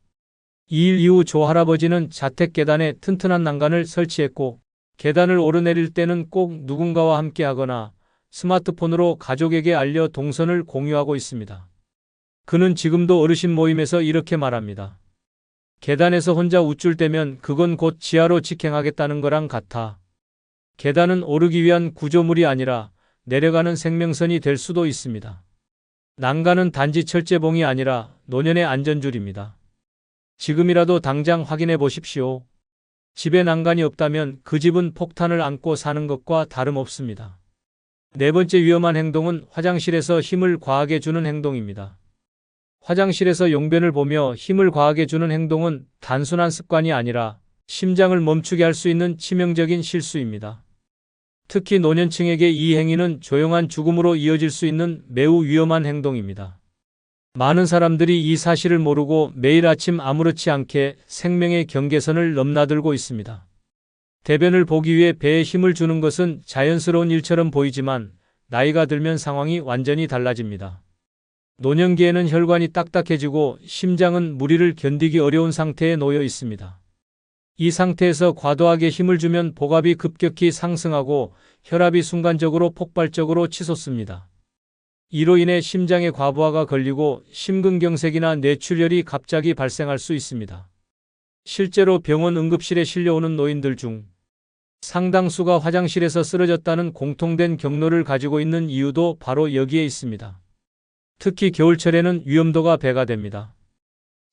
이 일 이후 조 할아버지는 자택 계단에 튼튼한 난간을 설치했고 계단을 오르내릴 때는 꼭 누군가와 함께 하거나 스마트폰으로 가족에게 알려 동선을 공유하고 있습니다. 그는 지금도 어르신 모임에서 이렇게 말합니다. 계단에서 혼자 우쭐대면 그건 곧 지하로 직행하겠다는 거랑 같아. 계단은 오르기 위한 구조물이 아니라 내려가는 생명선이 될 수도 있습니다. 난간은 단지 철제봉이 아니라 노년의 안전줄입니다. 지금이라도 당장 확인해 보십시오. 집에 난간이 없다면 그 집은 폭탄을 안고 사는 것과 다름없습니다. 네 번째 위험한 행동은 화장실에서 힘을 과하게 주는 행동입니다. 화장실에서 용변을 보며 힘을 과하게 주는 행동은 단순한 습관이 아니라 심장을 멈추게 할 수 있는 치명적인 실수입니다. 특히 노년층에게 이 행위는 조용한 죽음으로 이어질 수 있는 매우 위험한 행동입니다. 많은 사람들이 이 사실을 모르고 매일 아침 아무렇지 않게 생명의 경계선을 넘나들고 있습니다. 대변을 보기 위해 배에 힘을 주는 것은 자연스러운 일처럼 보이지만 나이가 들면 상황이 완전히 달라집니다. 노년기에는 혈관이 딱딱해지고 심장은 무리를 견디기 어려운 상태에 놓여 있습니다. 이 상태에서 과도하게 힘을 주면 복압이 급격히 상승하고 혈압이 순간적으로 폭발적으로 치솟습니다. 이로 인해 심장에 과부하가 걸리고 심근경색이나 뇌출혈이 갑자기 발생할 수 있습니다. 실제로 병원 응급실에 실려오는 노인들 중 상당수가 화장실에서 쓰러졌다는 공통된 경로를 가지고 있는 이유도 바로 여기에 있습니다. 특히 겨울철에는 위험도가 배가 됩니다.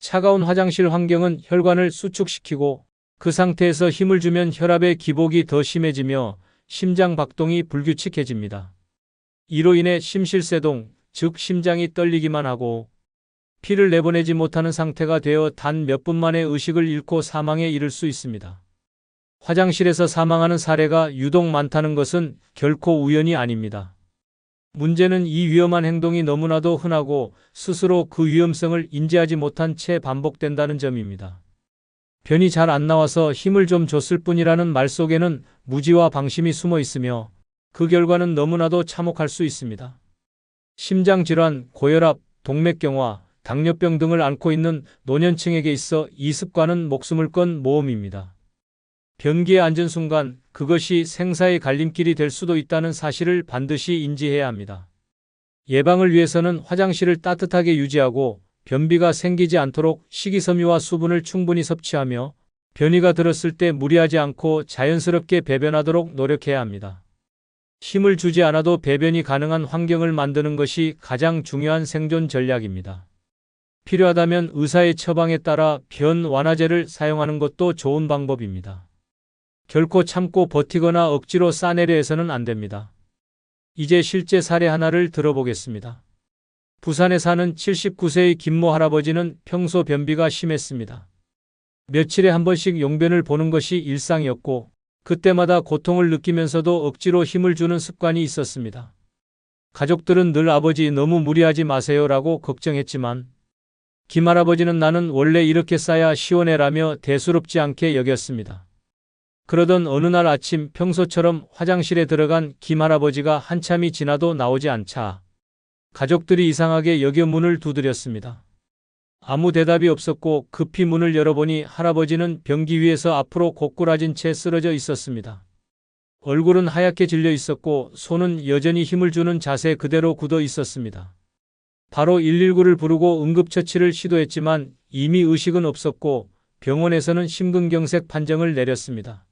차가운 화장실 환경은 혈관을 수축시키고 그 상태에서 힘을 주면 혈압의 기복이 더 심해지며 심장 박동이 불규칙해집니다. 이로 인해 심실세동, 즉 심장이 떨리기만 하고 피를 내보내지 못하는 상태가 되어 단 몇 분 만에 의식을 잃고 사망에 이를 수 있습니다. 화장실에서 사망하는 사례가 유독 많다는 것은 결코 우연이 아닙니다. 문제는 이 위험한 행동이 너무나도 흔하고 스스로 그 위험성을 인지하지 못한 채 반복된다는 점입니다. 변이 잘 안 나와서 힘을 좀 줬을 뿐이라는 말 속에는 무지와 방심이 숨어 있으며 그 결과는 너무나도 참혹할 수 있습니다. 심장질환, 고혈압, 동맥경화, 당뇨병 등을 앓고 있는 노년층에게 있어 이 습관은 목숨을 건 모험입니다. 변기에 앉은 순간 그것이 생사의 갈림길이 될 수도 있다는 사실을 반드시 인지해야 합니다. 예방을 위해서는 화장실을 따뜻하게 유지하고 변비가 생기지 않도록 식이섬유와 수분을 충분히 섭취하며 변이가 들었을 때 무리하지 않고 자연스럽게 배변하도록 노력해야 합니다. 힘을 주지 않아도 배변이 가능한 환경을 만드는 것이 가장 중요한 생존 전략입니다. 필요하다면 의사의 처방에 따라 변 완화제를 사용하는 것도 좋은 방법입니다. 결코 참고 버티거나 억지로 싸내려 해서는 안 됩니다. 이제 실제 사례 하나를 들어보겠습니다. 부산에 사는 79세의 김모 할아버지는 평소 변비가 심했습니다. 며칠에 한 번씩 용변을 보는 것이 일상이었고 그때마다 고통을 느끼면서도 억지로 힘을 주는 습관이 있었습니다. 가족들은 늘 아버지 너무 무리하지 마세요라고 걱정했지만 김 할아버지는 나는 원래 이렇게 싸야 시원해라며 대수롭지 않게 여겼습니다. 그러던 어느 날 아침 평소처럼 화장실에 들어간 김 할아버지가 한참이 지나도 나오지 않자 가족들이 이상하게 여겨 문을 두드렸습니다. 아무 대답이 없었고 급히 문을 열어보니 할아버지는 변기 위에서 앞으로 고꾸라진 채 쓰러져 있었습니다. 얼굴은 하얗게 질려 있었고 손은 여전히 힘을 주는 자세 그대로 굳어 있었습니다. 바로 119를 부르고 응급처치를 시도했지만 이미 의식은 없었고 병원에서는 심근경색 판정을 내렸습니다.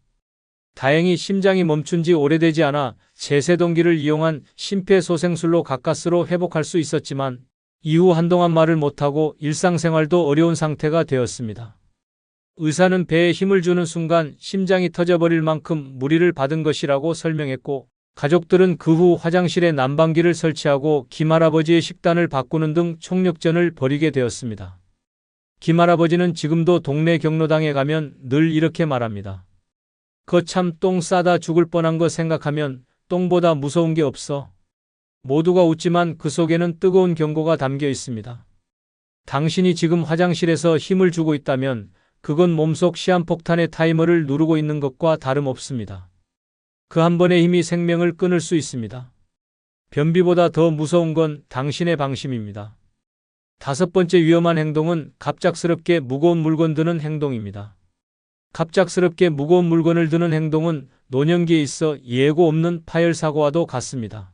다행히 심장이 멈춘 지 오래되지 않아 제세동기를 이용한 심폐소생술로 가까스로 회복할 수 있었지만 이후 한동안 말을 못하고 일상생활도 어려운 상태가 되었습니다. 의사는 배에 힘을 주는 순간 심장이 터져버릴 만큼 무리를 받은 것이라고 설명했고 가족들은 그 후 화장실에 난방기를 설치하고 김 할아버지의 식단을 바꾸는 등 총력전을 벌이게 되었습니다. 김 할아버지는 지금도 동네 경로당에 가면 늘 이렇게 말합니다. 거참 똥 싸다 죽을 뻔한 거 생각하면 똥보다 무서운 게 없어. 모두가 웃지만 그 속에는 뜨거운 경고가 담겨 있습니다. 당신이 지금 화장실에서 힘을 주고 있다면 그건 몸속 시한폭탄의 타이머를 누르고 있는 것과 다름없습니다. 그 한 번의 힘이 생명을 끊을 수 있습니다. 변비보다 더 무서운 건 당신의 방심입니다. 다섯 번째 위험한 행동은 갑작스럽게 무거운 물건 드는 행동입니다. 갑작스럽게 무거운 물건을 드는 행동은 노년기에 있어 예고 없는 파열 사고와도 같습니다.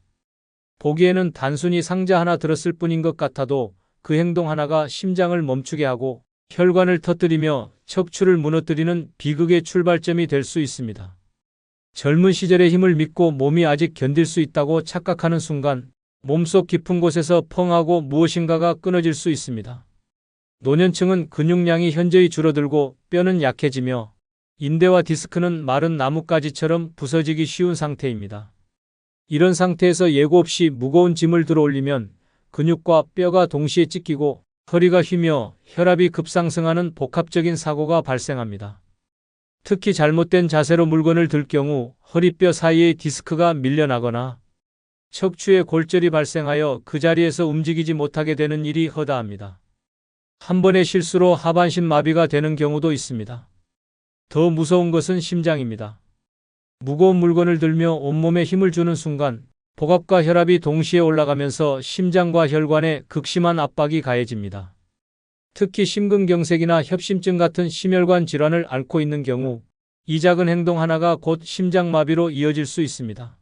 보기에는 단순히 상자 하나 들었을 뿐인 것 같아도 그 행동 하나가 심장을 멈추게 하고 혈관을 터뜨리며 척추를 무너뜨리는 비극의 출발점이 될 수 있습니다. 젊은 시절의 힘을 믿고 몸이 아직 견딜 수 있다고 착각하는 순간 몸속 깊은 곳에서 펑하고 무엇인가가 끊어질 수 있습니다. 노년층은 근육량이 현저히 줄어들고 뼈는 약해지며 인대와 디스크는 마른 나뭇가지처럼 부서지기 쉬운 상태입니다. 이런 상태에서 예고 없이 무거운 짐을 들어올리면 근육과 뼈가 동시에 찢기고 허리가 휘며 혈압이 급상승하는 복합적인 사고가 발생합니다. 특히 잘못된 자세로 물건을 들 경우 허리뼈 사이의 디스크가 밀려나거나 척추에 골절이 발생하여 그 자리에서 움직이지 못하게 되는 일이 허다합니다. 한 번의 실수로 하반신 마비가 되는 경우도 있습니다. 더 무서운 것은 심장입니다. 무거운 물건을 들며 온몸에 힘을 주는 순간 복압과 혈압이 동시에 올라가면서 심장과 혈관에 극심한 압박이 가해집니다. 특히 심근경색이나 협심증 같은 심혈관 질환을 앓고 있는 경우 이 작은 행동 하나가 곧 심장마비로 이어질 수 있습니다.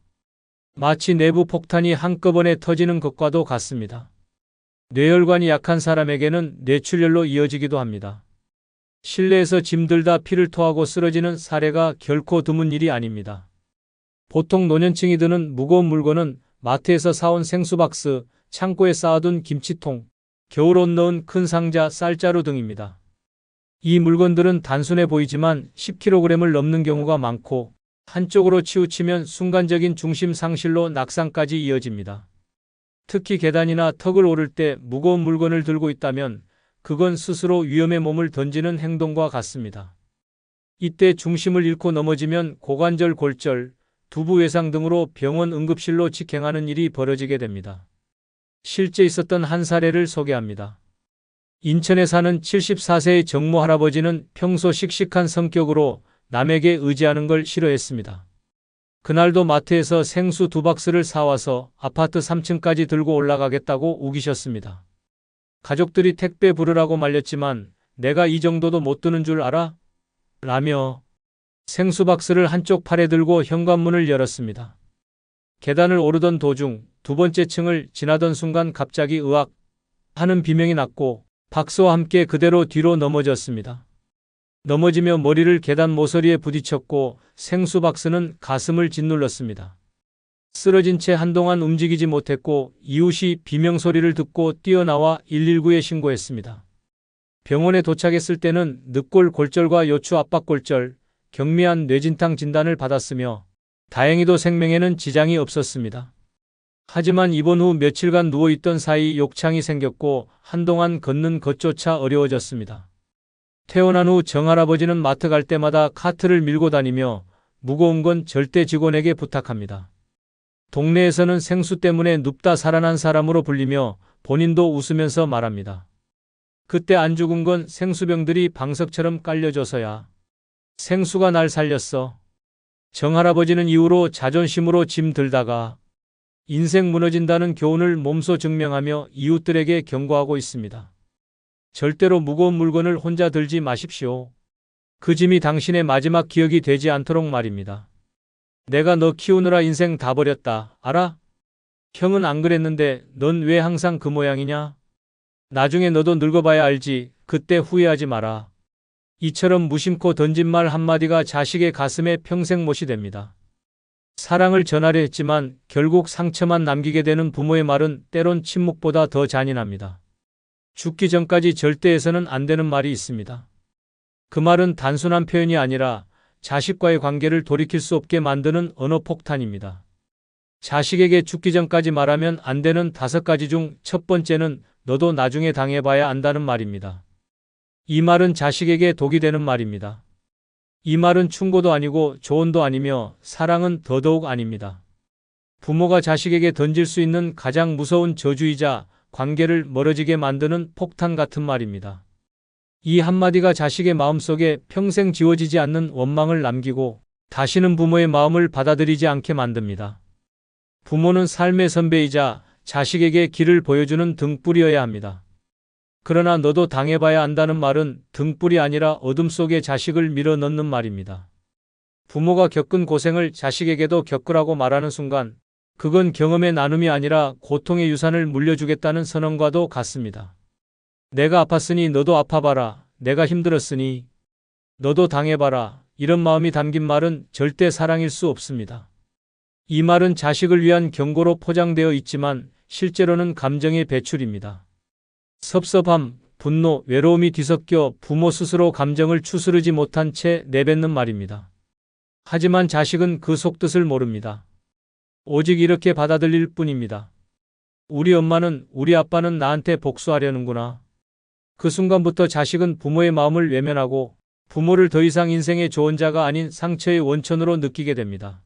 마치 내부 폭탄이 한꺼번에 터지는 것과도 같습니다. 뇌혈관이 약한 사람에게는 뇌출혈로 이어지기도 합니다. 실내에서 짐 들다 피를 토하고 쓰러지는 사례가 결코 드문 일이 아닙니다. 보통 노년층이 드는 무거운 물건은 마트에서 사온 생수박스, 창고에 쌓아둔 김치통, 겨울옷 넣은 큰 상자, 쌀자루 등입니다. 이 물건들은 단순해 보이지만 10kg을 넘는 경우가 많고 한쪽으로 치우치면 순간적인 중심 상실로 낙상까지 이어집니다. 특히 계단이나 턱을 오를 때 무거운 물건을 들고 있다면 그건 스스로 위험에 몸을 던지는 행동과 같습니다. 이때 중심을 잃고 넘어지면 고관절 골절, 두부 외상 등으로 병원 응급실로 직행하는 일이 벌어지게 됩니다. 실제 있었던 한 사례를 소개합니다. 인천에 사는 74세의 정모 할아버지는 평소 씩씩한 성격으로 남에게 의지하는 걸 싫어했습니다. 그날도 마트에서 생수 2박스를 사와서 아파트 3층까지 들고 올라가겠다고 우기셨습니다. 가족들이 택배 부르라고 말렸지만 내가 이 정도도 못 드는 줄 알아? 라며 생수 박스를 한쪽 팔에 들고 현관문을 열었습니다. 계단을 오르던 도중 2번째 층을 지나던 순간 갑자기 으악 하는 비명이 났고 박스와 함께 그대로 뒤로 넘어졌습니다. 넘어지며 머리를 계단 모서리에 부딪혔고 생수 박스는 가슴을 짓눌렀습니다. 쓰러진 채 한동안 움직이지 못했고 이웃이 비명소리를 듣고 뛰어나와 119에 신고했습니다. 병원에 도착했을 때는 늑골 골절과 요추 압박 골절, 경미한 뇌진탕 진단을 받았으며 다행히도 생명에는 지장이 없었습니다. 하지만 입원 후 며칠간 누워있던 사이 욕창이 생겼고 한동안 걷는 것조차 어려워졌습니다. 퇴원한 후 정할아버지는 마트 갈 때마다 카트를 밀고 다니며 무거운 건 절대 직원에게 부탁합니다. 동네에서는 생수 때문에 눕다 살아난 사람으로 불리며 본인도 웃으면서 말합니다. 그때 안 죽은 건 생수병들이 방석처럼 깔려줘서야. 생수가 날 살렸어. 정할아버지는 이후로 자존심으로 짐 들다가 인생 무너진다는 교훈을 몸소 증명하며 이웃들에게 경고하고 있습니다. 절대로 무거운 물건을 혼자 들지 마십시오. 그 짐이 당신의 마지막 기억이 되지 않도록 말입니다. 내가 너 키우느라 인생 다 버렸다. 알아? 형은 안 그랬는데 넌 왜 항상 그 모양이냐? 나중에 너도 늙어봐야 알지. 그때 후회하지 마라. 이처럼 무심코 던진 말 한마디가 자식의 가슴에 평생 못이 됩니다. 사랑을 전하려 했지만 결국 상처만 남기게 되는 부모의 말은 때론 침묵보다 더 잔인합니다. 죽기 전까지 절대 해서는 안 되는 말이 있습니다. 그 말은 단순한 표현이 아니라 자식과의 관계를 돌이킬 수 없게 만드는 언어폭탄입니다. 자식에게 죽기 전까지 말하면 안 되는 5가지 중 첫 번째는 너도 나중에 당해봐야 안다는 말입니다. 이 말은 자식에게 독이 되는 말입니다. 이 말은 충고도 아니고 조언도 아니며 사랑은 더더욱 아닙니다. 부모가 자식에게 던질 수 있는 가장 무서운 저주이자 관계를 멀어지게 만드는 폭탄 같은 말입니다. 이 한마디가 자식의 마음속에 평생 지워지지 않는 원망을 남기고 다시는 부모의 마음을 받아들이지 않게 만듭니다. 부모는 삶의 선배이자 자식에게 길을 보여주는 등불이어야 합니다. 그러나 너도 당해봐야 안다는 말은 등불이 아니라 어둠 속에 자식을 밀어넣는 말입니다. 부모가 겪은 고생을 자식에게도 겪으라고 말하는 순간 그건 경험의 나눔이 아니라 고통의 유산을 물려주겠다는 선언과도 같습니다. 내가 아팠으니 너도 아파봐라. 내가 힘들었으니 너도 당해봐라. 이런 마음이 담긴 말은 절대 사랑일 수 없습니다. 이 말은 자식을 위한 경고로 포장되어 있지만 실제로는 감정의 배출입니다. 섭섭함, 분노, 외로움이 뒤섞여 부모 스스로 감정을 추스르지 못한 채 내뱉는 말입니다. 하지만 자식은 그 속뜻을 모릅니다. 오직 이렇게 받아들일 뿐입니다. 우리 엄마는, 우리 아빠는 나한테 복수하려는구나. 그 순간부터 자식은 부모의 마음을 외면하고 부모를 더 이상 인생의 조언자가 아닌 상처의 원천으로 느끼게 됩니다.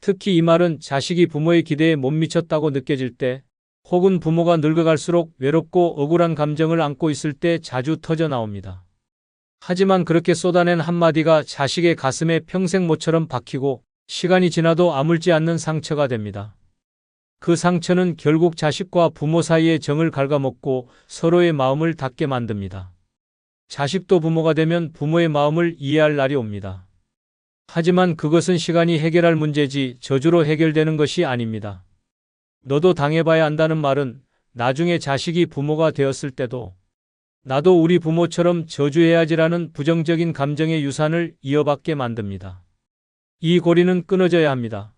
특히 이 말은 자식이 부모의 기대에 못 미쳤다고 느껴질 때, 혹은 부모가 늙어갈수록 외롭고 억울한 감정을 안고 있을 때 자주 터져 나옵니다. 하지만 그렇게 쏟아낸 한마디가 자식의 가슴에 평생 모처럼 박히고 시간이 지나도 아물지 않는 상처가 됩니다. 그 상처는 결국 자식과 부모 사이의 정을 갉아먹고 서로의 마음을 닫게 만듭니다. 자식도 부모가 되면 부모의 마음을 이해할 날이 옵니다. 하지만 그것은 시간이 해결할 문제지 저주로 해결되는 것이 아닙니다. 너도 당해봐야 한다는 말은 나중에 자식이 부모가 되었을 때도 나도 우리 부모처럼 저주해야지라는 부정적인 감정의 유산을 이어받게 만듭니다. 이 고리는 끊어져야 합니다.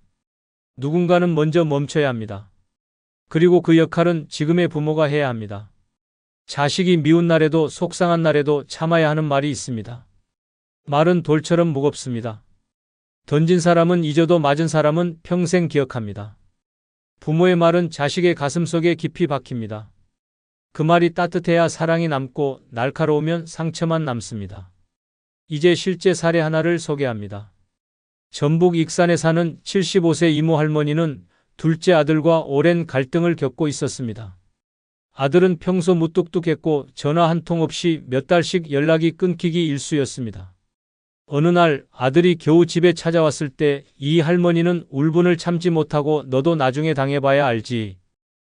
누군가는 먼저 멈춰야 합니다. 그리고 그 역할은 지금의 부모가 해야 합니다. 자식이 미운 날에도 속상한 날에도 참아야 하는 말이 있습니다. 말은 돌처럼 무겁습니다. 던진 사람은 잊어도 맞은 사람은 평생 기억합니다. 부모의 말은 자식의 가슴속에 깊이 박힙니다. 그 말이 따뜻해야 사랑이 남고 날카로우면 상처만 남습니다. 이제 실제 사례 하나를 소개합니다. 전북 익산에 사는 75세 이모 할머니는 둘째 아들과 오랜 갈등을 겪고 있었습니다. 아들은 평소 무뚝뚝했고 전화 한 통 없이 몇 달씩 연락이 끊기기 일쑤였습니다. 어느 날 아들이 겨우 집에 찾아왔을 때 이 할머니는 울분을 참지 못하고 너도 나중에 당해봐야 알지.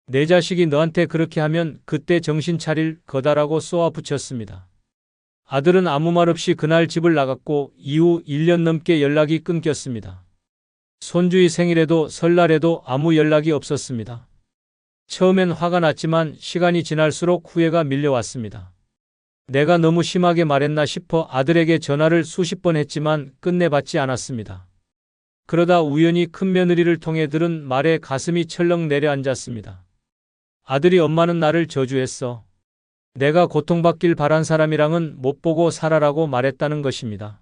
내 자식이 너한테 그렇게 하면 그때 정신 차릴 거다라고 쏘아붙였습니다. 아들은 아무 말 없이 그날 집을 나갔고 이후 1년 넘게 연락이 끊겼습니다. 손주의 생일에도 설날에도 아무 연락이 없었습니다. 처음엔 화가 났지만 시간이 지날수록 후회가 밀려왔습니다. 내가 너무 심하게 말했나 싶어 아들에게 전화를 수십 번 했지만 끝내 받지 않았습니다. 그러다 우연히 큰며느리를 통해 들은 말에 가슴이 철렁 내려앉았습니다. 아들이 엄마는 나를 저주했어. 내가 고통받길 바란 사람이랑은 못 보고 살아라고 말했다는 것입니다.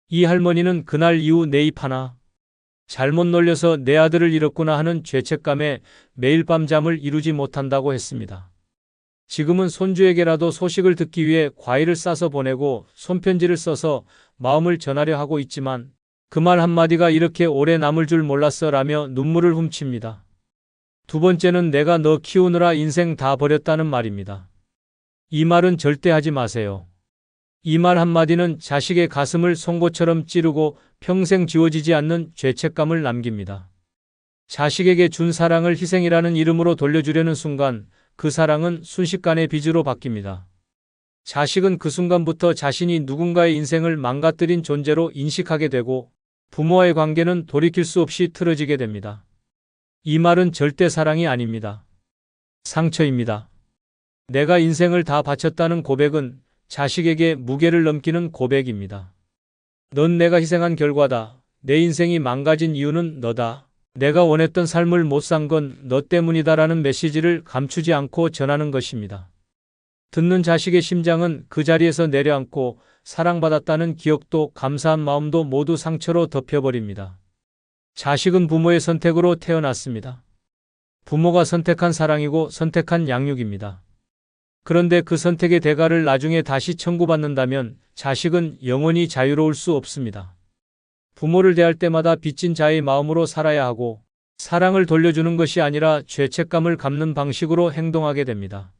이 할머니는 그날 이후 내 입 하나 잘못 놀려서 내 아들을 잃었구나 하는 죄책감에 매일 밤 잠을 이루지 못한다고 했습니다. 지금은 손주에게라도 소식을 듣기 위해 과일을 싸서 보내고 손편지를 써서 마음을 전하려 하고 있지만 그 말 한마디가 이렇게 오래 남을 줄 몰랐어 라며 눈물을 훔칩니다. 두 번째는 내가 너 키우느라 인생 다 버렸다는 말입니다. 이 말은 절대 하지 마세요. 이 말 한마디는 자식의 가슴을 송곳처럼 찌르고 평생 지워지지 않는 죄책감을 남깁니다. 자식에게 준 사랑을 희생이라는 이름으로 돌려주려는 순간 그 사랑은 순식간에 빚으로 바뀝니다. 자식은 그 순간부터 자신이 누군가의 인생을 망가뜨린 존재로 인식하게 되고 부모와의 관계는 돌이킬 수 없이 틀어지게 됩니다. 이 말은 절대 사랑이 아닙니다. 상처입니다. 내가 인생을 다 바쳤다는 고백은 자식에게 무게를 넘기는 고백입니다. 넌 내가 희생한 결과다. 내 인생이 망가진 이유는 너다. 내가 원했던 삶을 못 산 건 너 때문이다라는 메시지를 감추지 않고 전하는 것입니다. 듣는 자식의 심장은 그 자리에서 내려앉고 사랑받았다는 기억도 감사한 마음도 모두 상처로 덮여버립니다. 자식은 부모의 선택으로 태어났습니다. 부모가 선택한 사랑이고 선택한 양육입니다. 그런데 그 선택의 대가를 나중에 다시 청구받는다면 자식은 영원히 자유로울 수 없습니다. 부모를 대할 때마다 빚진 자의 마음으로 살아야 하고 사랑을 돌려주는 것이 아니라 죄책감을 갚는 방식으로 행동하게 됩니다.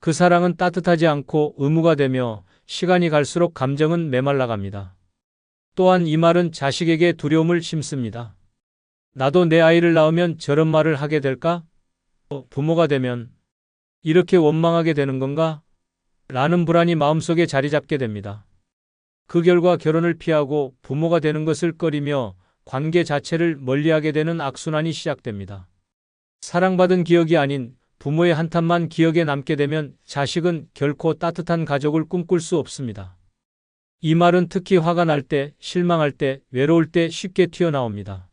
그 사랑은 따뜻하지 않고 의무가 되며 시간이 갈수록 감정은 메말라갑니다. 또한 이 말은 자식에게 두려움을 심습니다. 나도 내 아이를 낳으면 저런 말을 하게 될까? 부모가 되면 이렇게 원망하게 되는 건가? 라는 불안이 마음속에 자리 잡게 됩니다. 그 결과 결혼을 피하고 부모가 되는 것을 꺼리며 관계 자체를 멀리하게 되는 악순환이 시작됩니다. 사랑받은 기억이 아닌 부모의 한탄만 기억에 남게 되면 자식은 결코 따뜻한 가족을 꿈꿀 수 없습니다. 이 말은 특히 화가 날 때, 실망할 때, 외로울 때 쉽게 튀어나옵니다.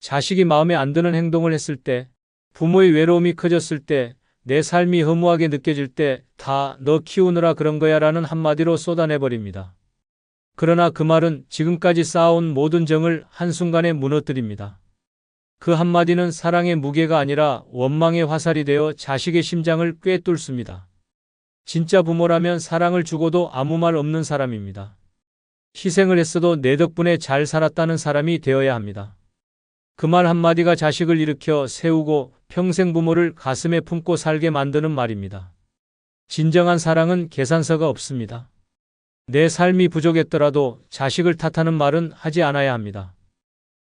자식이 마음에 안 드는 행동을 했을 때, 부모의 외로움이 커졌을 때, 내 삶이 허무하게 느껴질 때 다 너 키우느라 그런 거야 라는 한마디로 쏟아내버립니다. 그러나 그 말은 지금까지 쌓아온 모든 정을 한순간에 무너뜨립니다. 그 한마디는 사랑의 무게가 아니라 원망의 화살이 되어 자식의 심장을 꿰뚫습니다. 진짜 부모라면 사랑을 주고도 아무 말 없는 사람입니다. 희생을 했어도 내 덕분에 잘 살았다는 사람이 되어야 합니다. 그 말 한마디가 자식을 일으켜 세우고 평생 부모를 가슴에 품고 살게 만드는 말입니다. 진정한 사랑은 계산서가 없습니다. 내 삶이 부족했더라도 자식을 탓하는 말은 하지 않아야 합니다.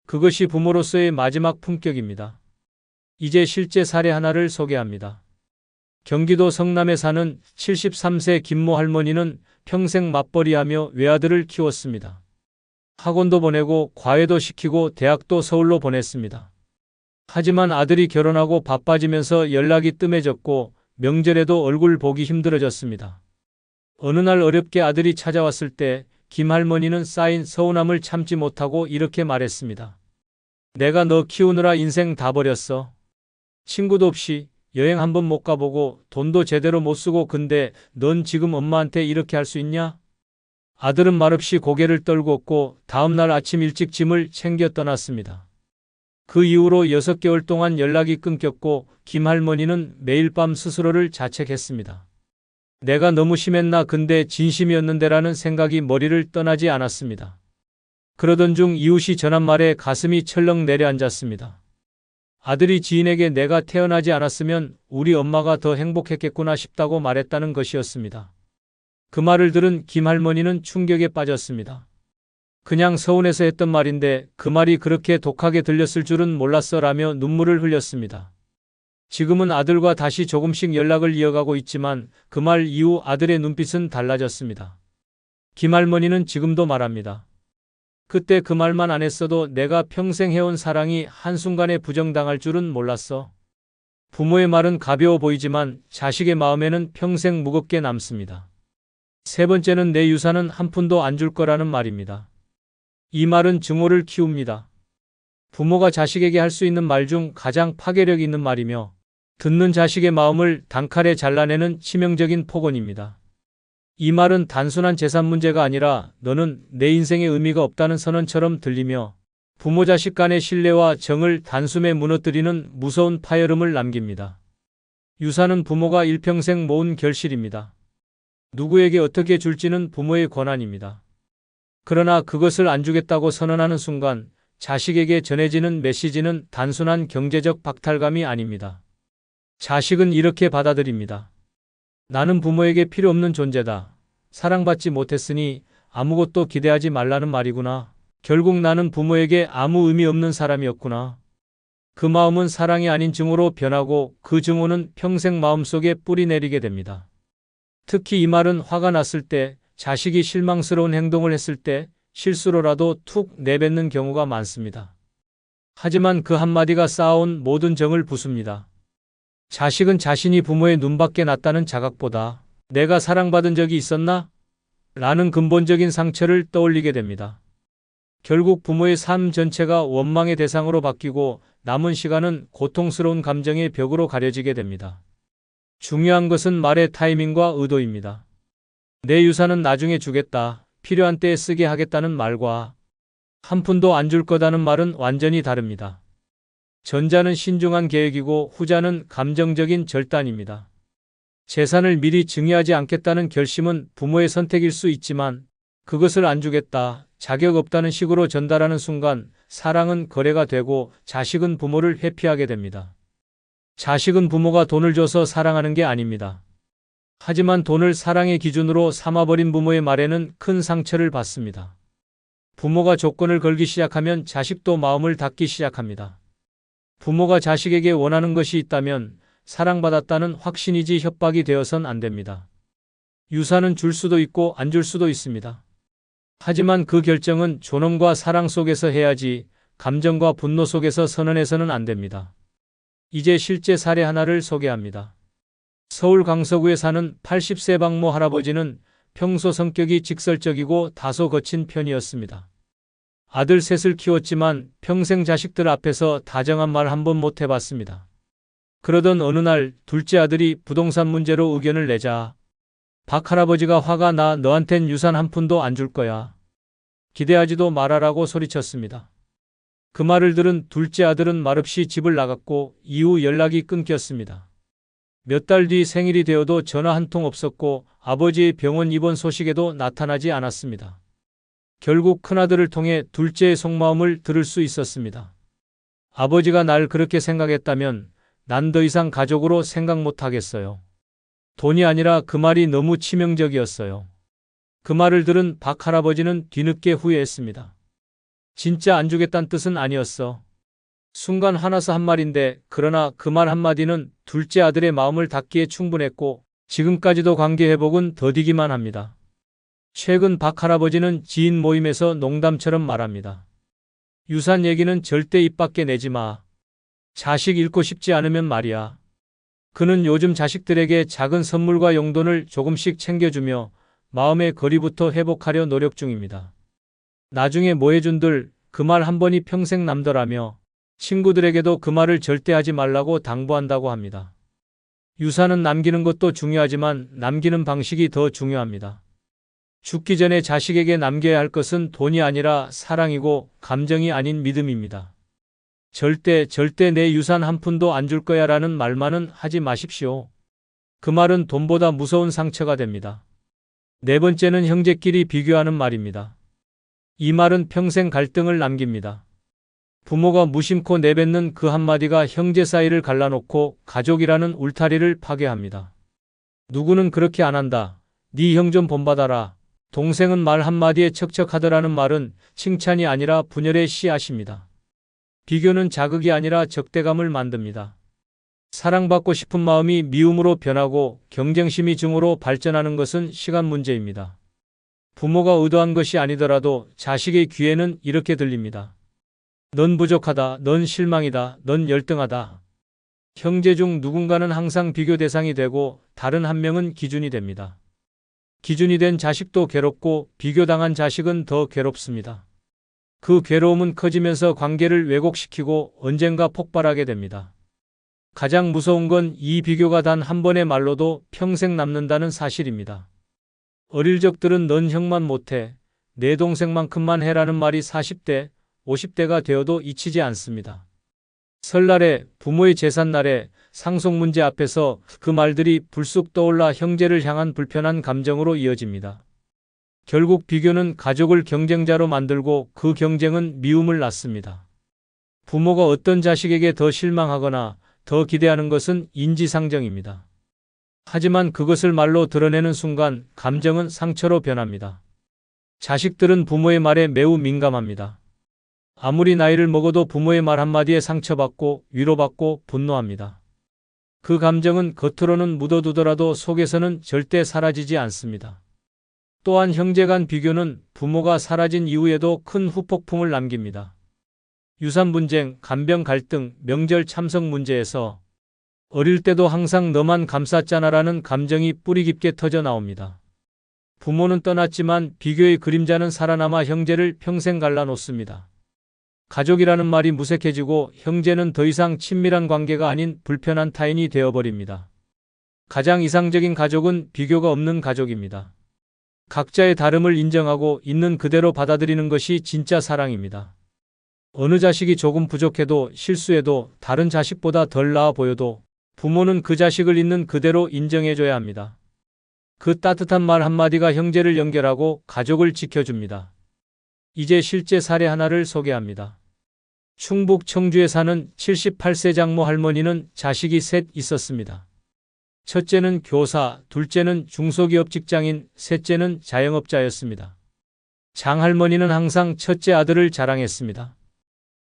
그것이 부모로서의 마지막 품격입니다. 이제 실제 사례 하나를 소개합니다. 경기도 성남에 사는 73세 김모 할머니는 평생 맞벌이하며 외아들을 키웠습니다. 학원도 보내고 과외도 시키고 대학도 서울로 보냈습니다. 하지만 아들이 결혼하고 바빠지면서 연락이 뜸해졌고 명절에도 얼굴 보기 힘들어졌습니다. 어느 날 어렵게 아들이 찾아왔을 때 김 할머니는 쌓인 서운함을 참지 못하고 이렇게 말했습니다. 내가 너 키우느라 인생 다 버렸어. 친구도 없이 여행 한번 못 가보고 돈도 제대로 못 쓰고 근데 넌 지금 엄마한테 이렇게 할 수 있냐? 아들은 말없이 고개를 떨구었고 다음 날 아침 일찍 짐을 챙겨 떠났습니다. 그 이후로 6개월 동안 연락이 끊겼고 김 할머니는 매일 밤 스스로를 자책했습니다. 내가 너무 심했나 근데 진심이었는데라는 생각이 머리를 떠나지 않았습니다. 그러던 중 이웃이 전한 말에 가슴이 철렁 내려앉았습니다. 아들이 지인에게 내가 태어나지 않았으면 우리 엄마가 더 행복했겠구나 싶다고 말했다는 것이었습니다. 그 말을 들은 김 할머니는 충격에 빠졌습니다. 그냥 서운해서 했던 말인데 그 말이 그렇게 독하게 들렸을 줄은 몰랐어 라며 눈물을 흘렸습니다. 지금은 아들과 다시 조금씩 연락을 이어가고 있지만 그 말 이후 아들의 눈빛은 달라졌습니다. 김 할머니는 지금도 말합니다. 그때 그 말만 안 했어도 내가 평생 해온 사랑이 한순간에 부정당할 줄은 몰랐어. 부모의 말은 가벼워 보이지만 자식의 마음에는 평생 무겁게 남습니다. 세 번째는 내 유산은 한 푼도 안 줄 거라는 말입니다. 이 말은 증오를 키웁니다. 부모가 자식에게 할 수 있는 말 중 가장 파괴력 있는 말이며 듣는 자식의 마음을 단칼에 잘라내는 치명적인 폭언입니다. 이 말은 단순한 재산 문제가 아니라 너는 내 인생에 의미가 없다는 선언처럼 들리며 부모 자식 간의 신뢰와 정을 단숨에 무너뜨리는 무서운 파열음을 남깁니다. 유산은 부모가 일평생 모은 결실입니다. 누구에게 어떻게 줄지는 부모의 권한입니다. 그러나 그것을 안 주겠다고 선언하는 순간 자식에게 전해지는 메시지는 단순한 경제적 박탈감이 아닙니다. 자식은 이렇게 받아들입니다. 나는 부모에게 필요 없는 존재다. 사랑받지 못했으니 아무것도 기대하지 말라는 말이구나. 결국 나는 부모에게 아무 의미 없는 사람이었구나. 그 마음은 사랑이 아닌 증오로 변하고 그 증오는 평생 마음속에 뿌리 내리게 됩니다. 특히 이 말은 화가 났을 때, 자식이 실망스러운 행동을 했을 때 실수로라도 툭 내뱉는 경우가 많습니다. 하지만 그 한마디가 쌓아온 모든 정을 부숩니다. 자식은 자신이 부모의 눈밖에 났다는 자각보다 내가 사랑받은 적이 있었나? 라는 근본적인 상처를 떠올리게 됩니다. 결국 부모의 삶 전체가 원망의 대상으로 바뀌고 남은 시간은 고통스러운 감정의 벽으로 가려지게 됩니다. 중요한 것은 말의 타이밍과 의도입니다. 내 유산은 나중에 주겠다, 필요한 때에 쓰게 하겠다는 말과 한 푼도 안 줄 거다는 말은 완전히 다릅니다. 전자는 신중한 계획이고 후자는 감정적인 절단입니다. 재산을 미리 증여하지 않겠다는 결심은 부모의 선택일 수 있지만 그것을 안 주겠다, 자격 없다는 식으로 전달하는 순간 사랑은 거래가 되고 자식은 부모를 회피하게 됩니다. 자식은 부모가 돈을 줘서 사랑하는 게 아닙니다. 하지만 돈을 사랑의 기준으로 삼아버린 부모의 말에는 큰 상처를 받습니다. 부모가 조건을 걸기 시작하면 자식도 마음을 닫기 시작합니다. 부모가 자식에게 원하는 것이 있다면 사랑받았다는 확신이지 협박이 되어선 안 됩니다. 유산은 줄 수도 있고 안 줄 수도 있습니다. 하지만 그 결정은 존엄과 사랑 속에서 해야지 감정과 분노 속에서 선언해서는 안 됩니다. 이제 실제 사례 하나를 소개합니다. 서울 강서구에 사는 80세 박모 할아버지는 평소 성격이 직설적이고 다소 거친 편이었습니다. 아들 셋을 키웠지만 평생 자식들 앞에서 다정한 말 한 번 못 해봤습니다. 그러던 어느 날 둘째 아들이 부동산 문제로 의견을 내자 박 할아버지가 화가 나 너한텐 유산 한 푼도 안 줄 거야. 기대하지도 말아라고 소리쳤습니다. 그 말을 들은 둘째 아들은 말없이 집을 나갔고 이후 연락이 끊겼습니다. 몇 달 뒤 생일이 되어도 전화 한 통 없었고 아버지의 병원 입원 소식에도 나타나지 않았습니다. 결국 큰아들을 통해 둘째의 속마음을 들을 수 있었습니다. 아버지가 날 그렇게 생각했다면 난 더 이상 가족으로 생각 못 하겠어요. 돈이 아니라 그 말이 너무 치명적이었어요. 그 말을 들은 박 할아버지는 뒤늦게 후회했습니다. 진짜 안 주겠다는 뜻은 아니었어. 순간 화나서 한 말인데 그러나 그 말 한마디는 둘째 아들의 마음을 닫기에 충분했고 지금까지도 관계 회복은 더디기만 합니다. 최근 박 할아버지는 지인 모임에서 농담처럼 말합니다. 유산 얘기는 절대 입 밖에 내지 마. 자식 잃고 싶지 않으면 말이야. 그는 요즘 자식들에게 작은 선물과 용돈을 조금씩 챙겨주며 마음의 거리부터 회복하려 노력 중입니다. 나중에 뭐 해준들 그 말 한 번이 평생 남더라며 친구들에게도 그 말을 절대 하지 말라고 당부한다고 합니다. 유산은 남기는 것도 중요하지만 남기는 방식이 더 중요합니다. 죽기 전에 자식에게 남겨야 할 것은 돈이 아니라 사랑이고 감정이 아닌 믿음입니다. 절대 내 유산 한 푼도 안 줄 거야 라는 말만은 하지 마십시오. 그 말은 돈보다 무서운 상처가 됩니다. 네 번째는 형제끼리 비교하는 말입니다. 이 말은 평생 갈등을 남깁니다. 부모가 무심코 내뱉는 그 한마디가 형제 사이를 갈라놓고 가족이라는 울타리를 파괴합니다. 누구는 그렇게 안 한다. 네 형 좀 본받아라. 동생은 말 한마디에 척척하더라는 말은 칭찬이 아니라 분열의 씨앗입니다. 비교는 자극이 아니라 적대감을 만듭니다. 사랑받고 싶은 마음이 미움으로 변하고 경쟁심이 증오로 발전하는 것은 시간 문제입니다. 부모가 의도한 것이 아니더라도 자식의 귀에는 이렇게 들립니다. 넌 부족하다. 넌 실망이다. 넌 열등하다. 형제 중 누군가는 항상 비교 대상이 되고 다른 한 명은 기준이 됩니다. 기준이 된 자식도 괴롭고 비교당한 자식은 더 괴롭습니다. 그 괴로움은 커지면서 관계를 왜곡시키고 언젠가 폭발하게 됩니다. 가장 무서운 건 이 비교가 단 한 번의 말로도 평생 남는다는 사실입니다. 어릴 적들은 넌 형만 못해, 내 동생만큼만 해라는 말이 40대, 50대가 되어도 잊히지 않습니다. 설날에, 부모의 제삿날에, 상속 문제 앞에서 그 말들이 불쑥 떠올라 형제를 향한 불편한 감정으로 이어집니다. 결국 비교는 가족을 경쟁자로 만들고 그 경쟁은 미움을 낳습니다. 부모가 어떤 자식에게 더 실망하거나 더 기대하는 것은 인지상정입니다. 하지만 그것을 말로 드러내는 순간 감정은 상처로 변합니다. 자식들은 부모의 말에 매우 민감합니다. 아무리 나이를 먹어도 부모의 말 한마디에 상처받고 위로받고 분노합니다. 그 감정은 겉으로는 묻어두더라도 속에서는 절대 사라지지 않습니다. 또한 형제 간 비교는 부모가 사라진 이후에도 큰 후폭풍을 남깁니다. 유산 분쟁, 간병 갈등, 명절 참석 문제에서 어릴 때도 항상 너만 감쌌잖아라는 감정이 뿌리 깊게 터져 나옵니다. 부모는 떠났지만 비교의 그림자는 살아남아 형제를 평생 갈라놓습니다. 가족이라는 말이 무색해지고 형제는 더 이상 친밀한 관계가 아닌 불편한 타인이 되어버립니다. 가장 이상적인 가족은 비교가 없는 가족입니다. 각자의 다름을 인정하고 있는 그대로 받아들이는 것이 진짜 사랑입니다. 어느 자식이 조금 부족해도 실수해도 다른 자식보다 덜 나아 보여도 부모는 그 자식을 있는 그대로 인정해줘야 합니다. 그 따뜻한 말 한마디가 형제를 연결하고 가족을 지켜줍니다. 이제 실제 사례 하나를 소개합니다. 충북 청주에 사는 78세 장모 할머니는 자식이 셋 있었습니다. 첫째는 교사, 둘째는 중소기업 직장인, 셋째는 자영업자였습니다. 장 할머니는 항상 첫째 아들을 자랑했습니다.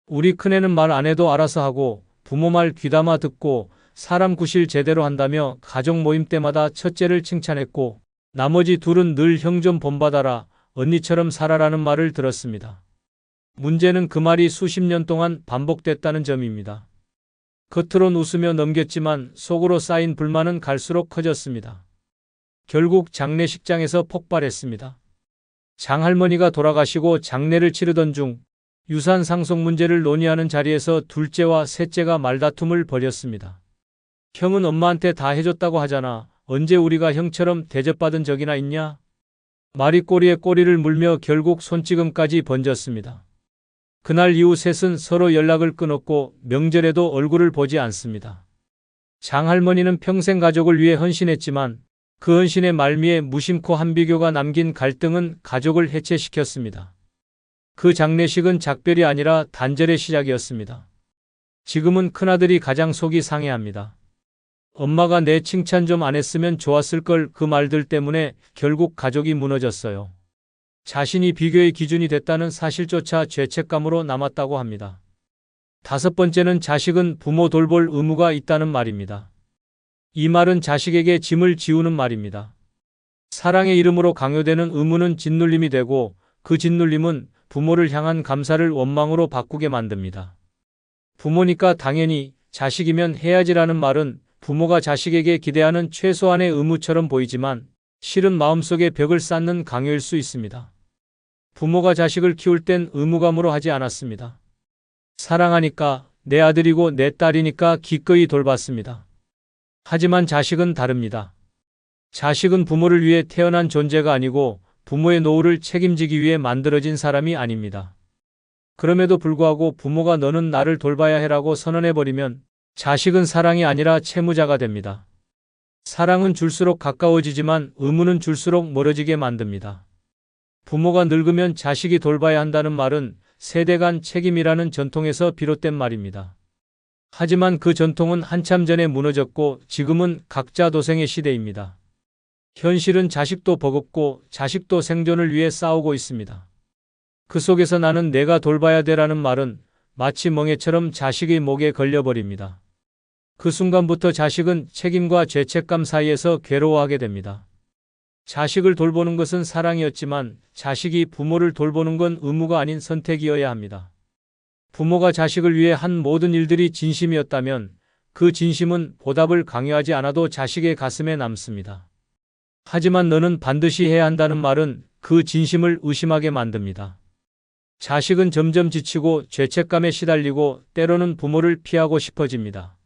우리 큰애는 말 안 해도 알아서 하고 부모 말 귀담아 듣고 사람 구실 제대로 한다며 가족 모임 때마다 첫째를 칭찬했고 나머지 둘은 늘 형 좀 본받아라, 언니처럼 살아라는 말을 들었습니다. 문제는 그 말이 수십 년 동안 반복됐다는 점입니다. 겉으론 웃으며 넘겼지만 속으로 쌓인 불만은 갈수록 커졌습니다. 결국 장례식장에서 폭발했습니다. 장할머니가 돌아가시고 장례를 치르던 중 유산 상속 문제를 논의하는 자리에서 둘째와 셋째가 말다툼을 벌였습니다. 형은 엄마한테 다 해줬다고 하잖아. 언제 우리가 형처럼 대접받은 적이나 있냐? 말이 꼬리에 꼬리를 물며 결국 손찌검까지 번졌습니다. 그날 이후 셋은 서로 연락을 끊었고 명절에도 얼굴을 보지 않습니다. 장할머니는 평생 가족을 위해 헌신했지만 그 헌신의 말미에 무심코 한비교가 남긴 갈등은 가족을 해체시켰습니다. 그 장례식은 작별이 아니라 단절의 시작이었습니다. 지금은 큰아들이 가장 속이 상해합니다. 엄마가 내 칭찬 좀 안 했으면 좋았을 걸 그 말들 때문에 결국 가족이 무너졌어요. 자신이 비교의 기준이 됐다는 사실조차 죄책감으로 남았다고 합니다. 다섯 번째는 자식은 부모 돌볼 의무가 있다는 말입니다. 이 말은 자식에게 짐을 지우는 말입니다. 사랑의 이름으로 강요되는 의무는 짓눌림이 되고 그 짓눌림은 부모를 향한 감사를 원망으로 바꾸게 만듭니다. 부모니까 당연히 자식이면 해야지라는 말은 부모가 자식에게 기대하는 최소한의 의무처럼 보이지만 실은 마음속에 벽을 쌓는 강요일 수 있습니다. 부모가 자식을 키울 땐 의무감으로 하지 않았습니다. 사랑하니까, 내 아들이고 내 딸이니까 기꺼이 돌봤습니다. 하지만 자식은 다릅니다. 자식은 부모를 위해 태어난 존재가 아니고 부모의 노후를 책임지기 위해 만들어진 사람이 아닙니다. 그럼에도 불구하고 부모가 너는 나를 돌봐야 해라고 선언해버리면 자식은 사랑이 아니라 채무자가 됩니다. 사랑은 줄수록 가까워지지만 의무는 줄수록 멀어지게 만듭니다. 부모가 늙으면 자식이 돌봐야 한다는 말은 세대 간 책임이라는 전통에서 비롯된 말입니다. 하지만 그 전통은 한참 전에 무너졌고 지금은 각자 도생의 시대입니다. 현실은 자식도 버겁고 자식도 생존을 위해 싸우고 있습니다. 그 속에서 나는 내가 돌봐야 돼라는 말은 마치 멍에처럼 자식의 목에 걸려버립니다. 그 순간부터 자식은 책임과 죄책감 사이에서 괴로워하게 됩니다. 자식을 돌보는 것은 사랑이었지만 자식이 부모를 돌보는 건 의무가 아닌 선택이어야 합니다. 부모가 자식을 위해 한 모든 일들이 진심이었다면 그 진심은 보답을 강요하지 않아도 자식의 가슴에 남습니다. 하지만 너는 반드시 해야 한다는 말은 그 진심을 의심하게 만듭니다. 자식은 점점 지치고 죄책감에 시달리고 때로는 부모를 피하고 싶어집니다.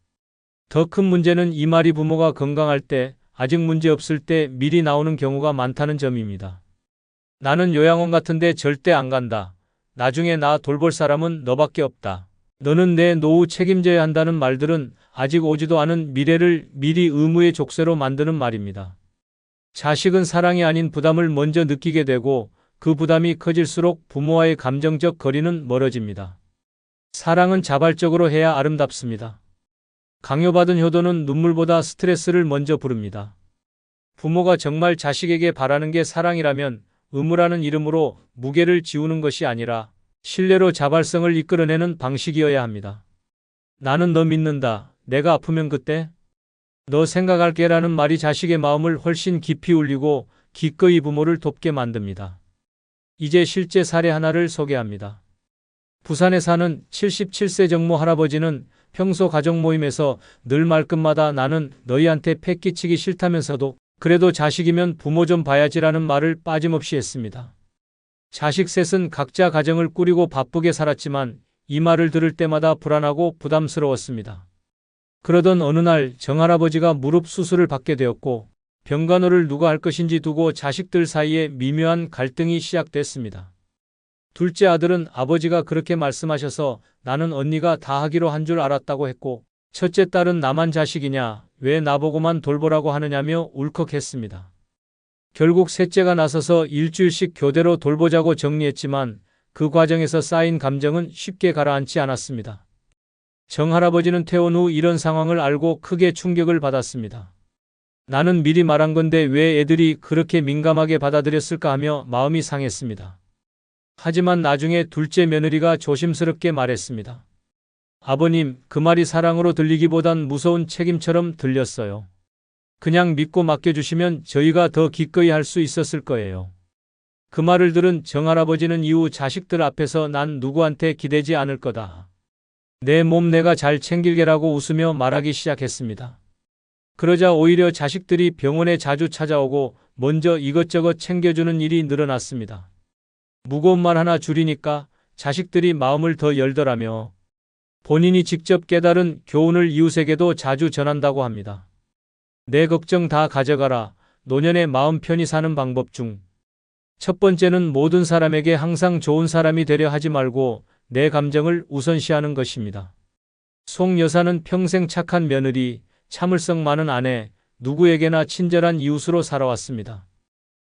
더 큰 문제는 이 말이 부모가 건강할 때, 아직 문제 없을 때 미리 나오는 경우가 많다는 점입니다. 나는 요양원 같은데 절대 안 간다. 나중에 나 돌볼 사람은 너밖에 없다. 너는 내 노후 책임져야 한다는 말들은 아직 오지도 않은 미래를 미리 의무의 족쇄로 만드는 말입니다. 자식은 사랑이 아닌 부담을 먼저 느끼게 되고 그 부담이 커질수록 부모와의 감정적 거리는 멀어집니다. 사랑은 자발적으로 해야 아름답습니다. 강요받은 효도는 눈물보다 스트레스를 먼저 부릅니다. 부모가 정말 자식에게 바라는 게 사랑이라면 의무라는 이름으로 무게를 지우는 것이 아니라 신뢰로 자발성을 이끌어내는 방식이어야 합니다. 나는 너 믿는다. 내가 아프면 그때? 너 생각할게라는 말이 자식의 마음을 훨씬 깊이 울리고 기꺼이 부모를 돕게 만듭니다. 이제 실제 사례 하나를 소개합니다. 부산에 사는 77세 정모 할아버지는 평소 가족 모임에서 늘 말끝마다 나는 너희한테 패 끼치기 싫다면서도 그래도 자식이면 부모 좀 봐야지라는 말을 빠짐없이 했습니다. 자식 셋은 각자 가정을 꾸리고 바쁘게 살았지만 이 말을 들을 때마다 불안하고 부담스러웠습니다. 그러던 어느 날 정할아버지가 무릎 수술을 받게 되었고 병간호를 누가 할 것인지 두고 자식들 사이에 미묘한 갈등이 시작됐습니다. 둘째 아들은 아버지가 그렇게 말씀하셔서 나는 언니가 다 하기로 한 줄 알았다고 했고 첫째 딸은 나만 자식이냐 왜 나보고만 돌보라고 하느냐며 울컥했습니다. 결국 셋째가 나서서 일주일씩 교대로 돌보자고 정리했지만 그 과정에서 쌓인 감정은 쉽게 가라앉지 않았습니다. 정할아버지는 퇴원 후 이런 상황을 알고 크게 충격을 받았습니다. 나는 미리 말한 건데 왜 애들이 그렇게 민감하게 받아들였을까 하며 마음이 상했습니다. 하지만 나중에 둘째 며느리가 조심스럽게 말했습니다. 아버님, 그 말이 사랑으로 들리기보단 무서운 책임처럼 들렸어요. 그냥 믿고 맡겨주시면 저희가 더 기꺼이 할 수 있었을 거예요. 그 말을 들은 정할아버지는 이후 자식들 앞에서 난 누구한테 기대지 않을 거다. 내 몸 내가 잘 챙길게라고 웃으며 말하기 시작했습니다. 그러자 오히려 자식들이 병원에 자주 찾아오고 먼저 이것저것 챙겨주는 일이 늘어났습니다. 무거운 말 하나 줄이니까 자식들이 마음을 더 열더라며 본인이 직접 깨달은 교훈을 이웃에게도 자주 전한다고 합니다. 내 걱정 다 가져가라. 노년의 마음 편히 사는 방법 중 첫 번째는 모든 사람에게 항상 좋은 사람이 되려 하지 말고 내 감정을 우선시하는 것입니다. 송 여사는 평생 착한 며느리, 참을성 많은 아내, 누구에게나 친절한 이웃으로 살아왔습니다.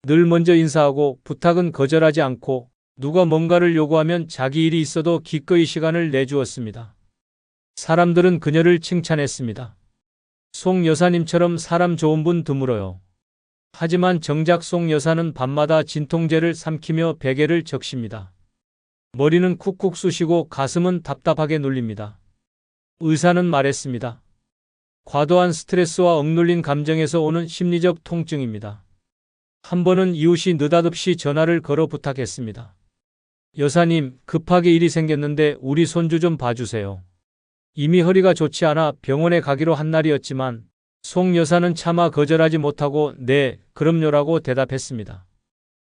늘 먼저 인사하고 부탁은 거절하지 않고 누가 뭔가를 요구하면 자기 일이 있어도 기꺼이 시간을 내주었습니다. 사람들은 그녀를 칭찬했습니다. 송 여사님처럼 사람 좋은 분 드물어요. 하지만 정작 송 여사는 밤마다 진통제를 삼키며 베개를 적십니다. 머리는 쿡쿡 쑤시고 가슴은 답답하게 눌립니다. 의사는 말했습니다. 과도한 스트레스와 억눌린 감정에서 오는 심리적 통증입니다. 한 번은 이웃이 느닷없이 전화를 걸어 부탁했습니다. 여사님, 급하게 일이 생겼는데 우리 손주 좀 봐주세요. 이미 허리가 좋지 않아 병원에 가기로 한 날이었지만 송 여사는 차마 거절하지 못하고 네, 그럼요라고 대답했습니다.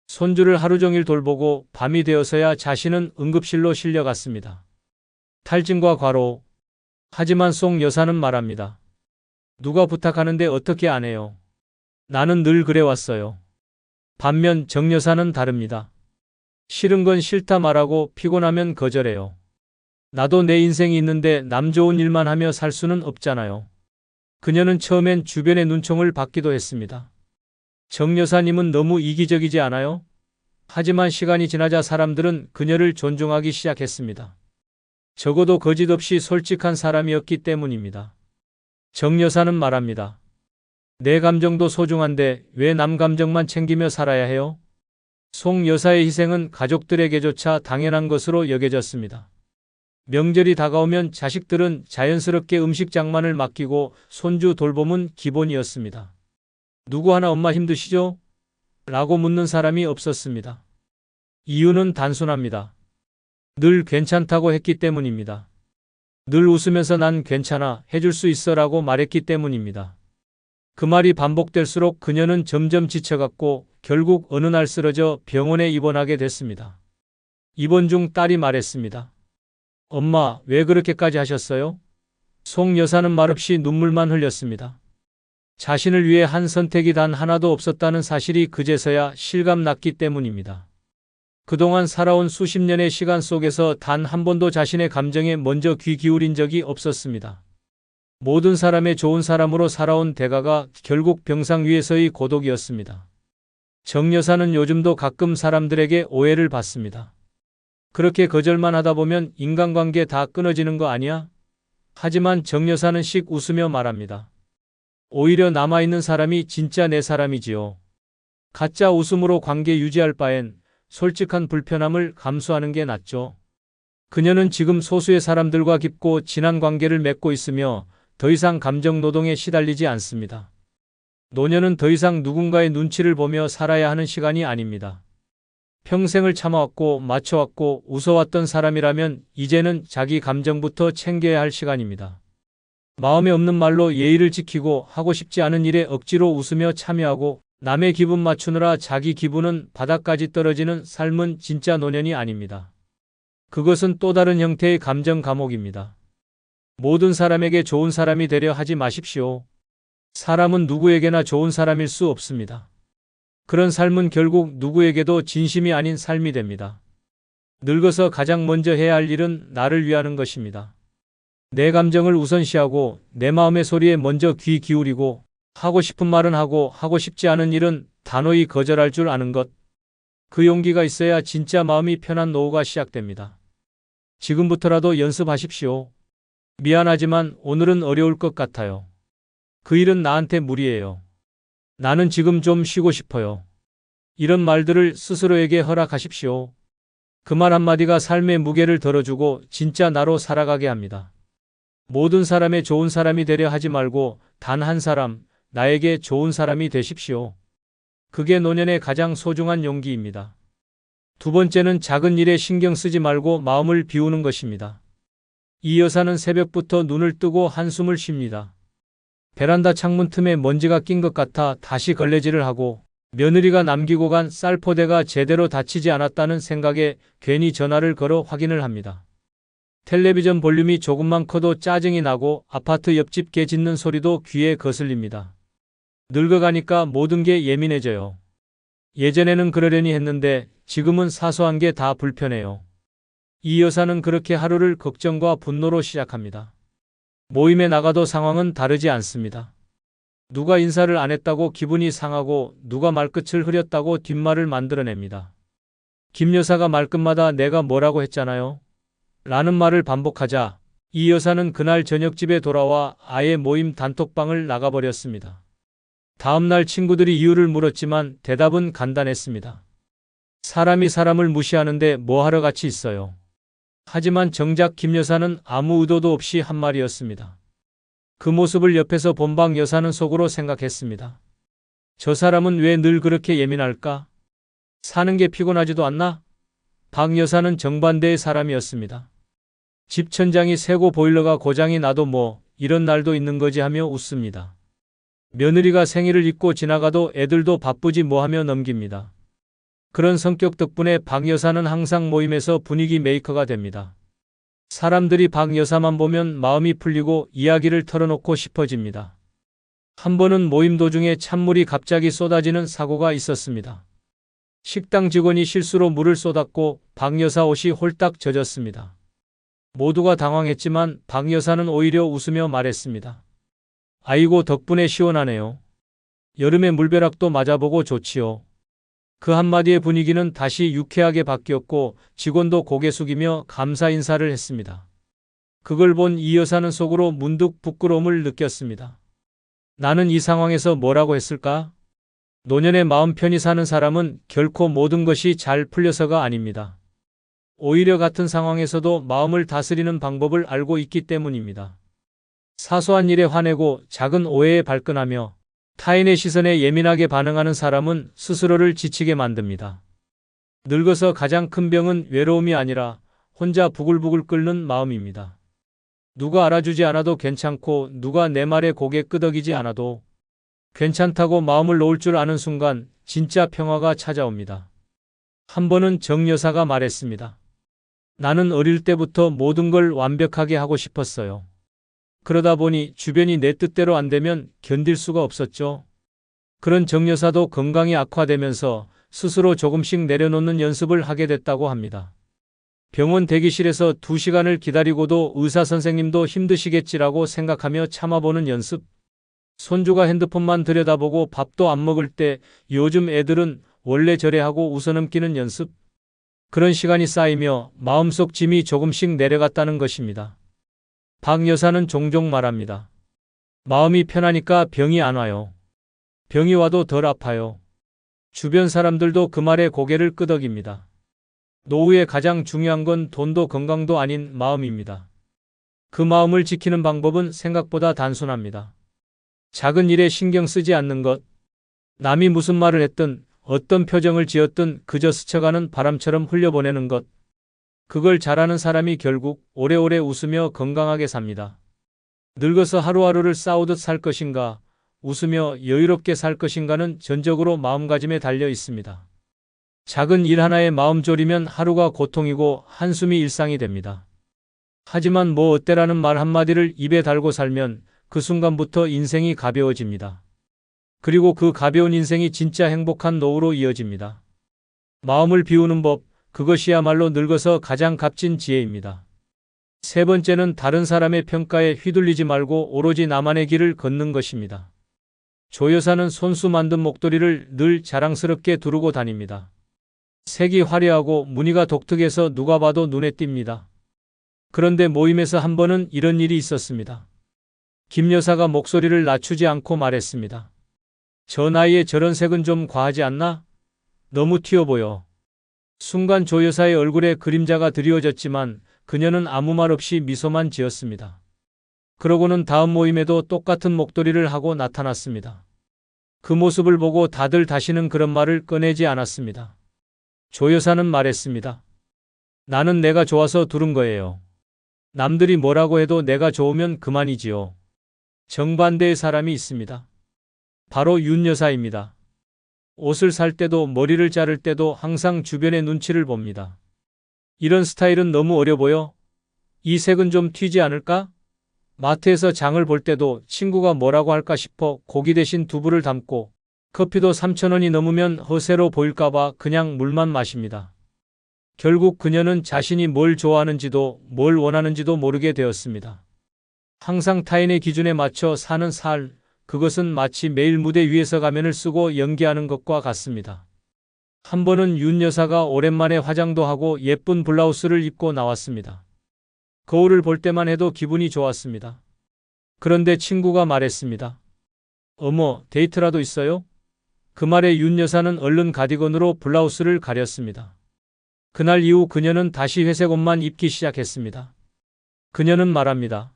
손주를 하루 종일 돌보고 밤이 되어서야 자신은 응급실로 실려갔습니다. 탈진과 과로. 하지만 송 여사는 말합니다. 누가 부탁하는데 어떻게 안 해요? 나는 늘 그래왔어요. 반면 정 여사는 다릅니다. 싫은 건 싫다 말하고 피곤하면 거절해요. 나도 내 인생이 있는데 남 좋은 일만 하며 살 수는 없잖아요. 그녀는 처음엔 주변의 눈총을 받기도 했습니다. 정 여사님은 너무 이기적이지 않아요? 하지만 시간이 지나자 사람들은 그녀를 존중하기 시작했습니다. 적어도 거짓 없이 솔직한 사람이었기 때문입니다. 정 여사는 말합니다. 내 감정도 소중한데 왜 남 감정만 챙기며 살아야 해요? 송 여사의 희생은 가족들에게조차 당연한 것으로 여겨졌습니다. 명절이 다가오면 자식들은 자연스럽게 음식 장만을 맡기고 손주 돌봄은 기본이었습니다. 누구 하나 엄마 힘드시죠? 라고 묻는 사람이 없었습니다. 이유는 단순합니다. 늘 괜찮다고 했기 때문입니다. 늘 웃으면서 난 괜찮아, 해줄 수 있어 라고 말했기 때문입니다. 그 말이 반복될수록 그녀는 점점 지쳐갔고 결국 어느 날 쓰러져 병원에 입원하게 됐습니다. 입원 중 딸이 말했습니다. 엄마, 왜 그렇게까지 하셨어요? 송 여사는 말없이 눈물만 흘렸습니다. 자신을 위해 한 선택이 단 하나도 없었다는 사실이 그제서야 실감났기 때문입니다. 그동안 살아온 수십 년의 시간 속에서 단 한 번도 자신의 감정에 먼저 귀 기울인 적이 없었습니다. 모든 사람의 좋은 사람으로 살아온 대가가 결국 병상 위에서의 고독이었습니다. 정 여사는 요즘도 가끔 사람들에게 오해를 받습니다. 그렇게 거절만 하다 보면 인간관계 다 끊어지는 거 아니야? 하지만 정 여사는 씩 웃으며 말합니다. 오히려 남아있는 사람이 진짜 내 사람이지요. 가짜 웃음으로 관계 유지할 바엔 솔직한 불편함을 감수하는 게 낫죠. 그녀는 지금 소수의 사람들과 깊고 진한 관계를 맺고 있으며 더 이상 감정 노동에 시달리지 않습니다. 노년은 더 이상 누군가의 눈치를 보며 살아야 하는 시간이 아닙니다. 평생을 참아왔고 맞춰왔고 웃어왔던 사람이라면 이제는 자기 감정부터 챙겨야 할 시간입니다. 마음에 없는 말로 예의를 지키고 하고 싶지 않은 일에 억지로 웃으며 참여하고 남의 기분 맞추느라 자기 기분은 바닥까지 떨어지는 삶은 진짜 노년이 아닙니다. 그것은 또 다른 형태의 감정 감옥입니다. 모든 사람에게 좋은 사람이 되려 하지 마십시오. 사람은 누구에게나 좋은 사람일 수 없습니다. 그런 삶은 결국 누구에게도 진심이 아닌 삶이 됩니다. 늙어서 가장 먼저 해야 할 일은 나를 위하는 것입니다. 내 감정을 우선시하고 내 마음의 소리에 먼저 귀 기울이고 하고 싶은 말은 하고 하고 싶지 않은 일은 단호히 거절할 줄 아는 것. 그 용기가 있어야 진짜 마음이 편한 노후가 시작됩니다. 지금부터라도 연습하십시오. 미안하지만 오늘은 어려울 것 같아요. 그 일은 나한테 무리예요. 나는 지금 좀 쉬고 싶어요. 이런 말들을 스스로에게 허락하십시오. 그 말 한마디가 삶의 무게를 덜어주고 진짜 나로 살아가게 합니다. 모든 사람의 좋은 사람이 되려 하지 말고 단 한 사람, 나에게 좋은 사람이 되십시오. 그게 노년의 가장 소중한 용기입니다. 두 번째는 작은 일에 신경 쓰지 말고 마음을 비우는 것입니다. 이 여사는 새벽부터 눈을 뜨고 한숨을 쉽니다. 베란다 창문 틈에 먼지가 낀 것 같아 다시 걸레질을 하고 며느리가 남기고 간 쌀포대가 제대로 닫히지 않았다는 생각에 괜히 전화를 걸어 확인을 합니다. 텔레비전 볼륨이 조금만 커도 짜증이 나고 아파트 옆집 개 짖는 소리도 귀에 거슬립니다. 늙어가니까 모든 게 예민해져요. 예전에는 그러려니 했는데 지금은 사소한 게 다 불편해요. 이 여사는 그렇게 하루를 걱정과 분노로 시작합니다. 모임에 나가도 상황은 다르지 않습니다. 누가 인사를 안 했다고 기분이 상하고 누가 말끝을 흐렸다고 뒷말을 만들어냅니다. 김 여사가 말끝마다 내가 뭐라고 했잖아요. 라는 말을 반복하자 이 여사는 그날 저녁 집에 돌아와 아예 모임 단톡방을 나가버렸습니다. 다음날 친구들이 이유를 물었지만 대답은 간단했습니다. 사람이 사람을 무시하는데 뭐하러 같이 있어요. 하지만 정작 김 여사는 아무 의도도 없이 한 말이었습니다. 그 모습을 옆에서 본 박 여사는 속으로 생각했습니다. 저 사람은 왜 늘 그렇게 예민할까? 사는 게 피곤하지도 않나? 박 여사는 정반대의 사람이었습니다. 집 천장이 새고 보일러가 고장이 나도 뭐 이런 날도 있는 거지 하며 웃습니다. 며느리가 생일을 잊고 지나가도 애들도 바쁘지 뭐 하며 넘깁니다. 그런 성격 덕분에 박 여사는 항상 모임에서 분위기 메이커가 됩니다. 사람들이 박 여사만 보면 마음이 풀리고 이야기를 털어놓고 싶어집니다. 한 번은 모임 도중에 찬물이 갑자기 쏟아지는 사고가 있었습니다. 식당 직원이 실수로 물을 쏟았고 박 여사 옷이 홀딱 젖었습니다. 모두가 당황했지만 박 여사는 오히려 웃으며 말했습니다. 아이고 덕분에 시원하네요. 여름에 물벼락도 맞아보고 좋지요. 그 한마디의 분위기는 다시 유쾌하게 바뀌었고 직원도 고개 숙이며 감사 인사를 했습니다. 그걸 본 이 여사는 속으로 문득 부끄러움을 느꼈습니다. 나는 이 상황에서 뭐라고 했을까? 노년에 마음 편히 사는 사람은 결코 모든 것이 잘 풀려서가 아닙니다. 오히려 같은 상황에서도 마음을 다스리는 방법을 알고 있기 때문입니다. 사소한 일에 화내고 작은 오해에 발끈하며 타인의 시선에 예민하게 반응하는 사람은 스스로를 지치게 만듭니다. 늙어서 가장 큰 병은 외로움이 아니라 혼자 부글부글 끓는 마음입니다. 누가 알아주지 않아도 괜찮고 누가 내 말에 고개 끄덕이지 않아도 괜찮다고 마음을 놓을 줄 아는 순간 진짜 평화가 찾아옵니다. 한 번은 정 여사가 말했습니다. 나는 어릴 때부터 모든 걸 완벽하게 하고 싶었어요. 그러다 보니 주변이 내 뜻대로 안 되면 견딜 수가 없었죠. 그런 정 여사도 건강이 악화되면서 스스로 조금씩 내려놓는 연습을 하게 됐다고 합니다. 병원 대기실에서 2시간을 기다리고도 의사 선생님도 힘드시겠지라고 생각하며 참아보는 연습. 손주가 핸드폰만 들여다보고 밥도 안 먹을 때 요즘 애들은 원래 저래 하고 웃어넘기는 연습. 그런 시간이 쌓이며 마음속 짐이 조금씩 내려갔다는 것입니다. 박 여사는 종종 말합니다. 마음이 편하니까 병이 안 와요. 병이 와도 덜 아파요. 주변 사람들도 그 말에 고개를 끄덕입니다. 노후에 가장 중요한 건 돈도 건강도 아닌 마음입니다. 그 마음을 지키는 방법은 생각보다 단순합니다. 작은 일에 신경 쓰지 않는 것. 남이 무슨 말을 했든 어떤 표정을 지었든 그저 스쳐가는 바람처럼 흘려보내는 것. 그걸 잘하는 사람이 결국 오래오래 웃으며 건강하게 삽니다. 늙어서 하루하루를 싸우듯 살 것인가, 웃으며 여유롭게 살 것인가는 전적으로 마음가짐에 달려 있습니다. 작은 일 하나에 마음 졸이면 하루가 고통이고 한숨이 일상이 됩니다. 하지만 뭐 어때라는 말 한마디를 입에 달고 살면 그 순간부터 인생이 가벼워집니다. 그리고 그 가벼운 인생이 진짜 행복한 노후로 이어집니다. 마음을 비우는 법, 그것이야말로 늙어서 가장 값진 지혜입니다. 세 번째는 다른 사람의 평가에 휘둘리지 말고 오로지 나만의 길을 걷는 것입니다. 조 여사는 손수 만든 목도리를 늘 자랑스럽게 두르고 다닙니다. 색이 화려하고 무늬가 독특해서 누가 봐도 눈에 띕니다. 그런데 모임에서 한 번은 이런 일이 있었습니다. 김 여사가 목소리를 낮추지 않고 말했습니다. 저 나이에 저런 색은 좀 과하지 않나? 너무 튀어 보여. 순간 조 여사의 얼굴에 그림자가 드리워졌지만 그녀는 아무 말 없이 미소만 지었습니다. 그러고는 다음 모임에도 똑같은 목도리를 하고 나타났습니다. 그 모습을 보고 다들 다시는 그런 말을 꺼내지 않았습니다. 조 여사는 말했습니다. 나는 내가 좋아서 두른 거예요. 남들이 뭐라고 해도 내가 좋으면 그만이지요. 정반대의 사람이 있습니다. 바로 윤 여사입니다. 옷을 살 때도 머리를 자를 때도 항상 주변의 눈치를 봅니다. 이런 스타일은 너무 어려 보여? 이 색은 좀 튀지 않을까? 마트에서 장을 볼 때도 친구가 뭐라고 할까 싶어 고기 대신 두부를 담고 커피도 3,000원이 넘으면 허세로 보일까봐 그냥 물만 마십니다. 결국 그녀는 자신이 뭘 좋아하는지도 뭘 원하는지도 모르게 되었습니다. 항상 타인의 기준에 맞춰 사는 살, 그것은 마치 매일 무대 위에서 가면을 쓰고 연기하는 것과 같습니다. 한 번은 윤 여사가 오랜만에 화장도 하고 예쁜 블라우스를 입고 나왔습니다. 거울을 볼 때만 해도 기분이 좋았습니다. 그런데 친구가 말했습니다. 어머, 데이트라도 있어요? 그 말에 윤 여사는 얼른 가디건으로 블라우스를 가렸습니다. 그날 이후 그녀는 다시 회색 옷만 입기 시작했습니다. 그녀는 말합니다.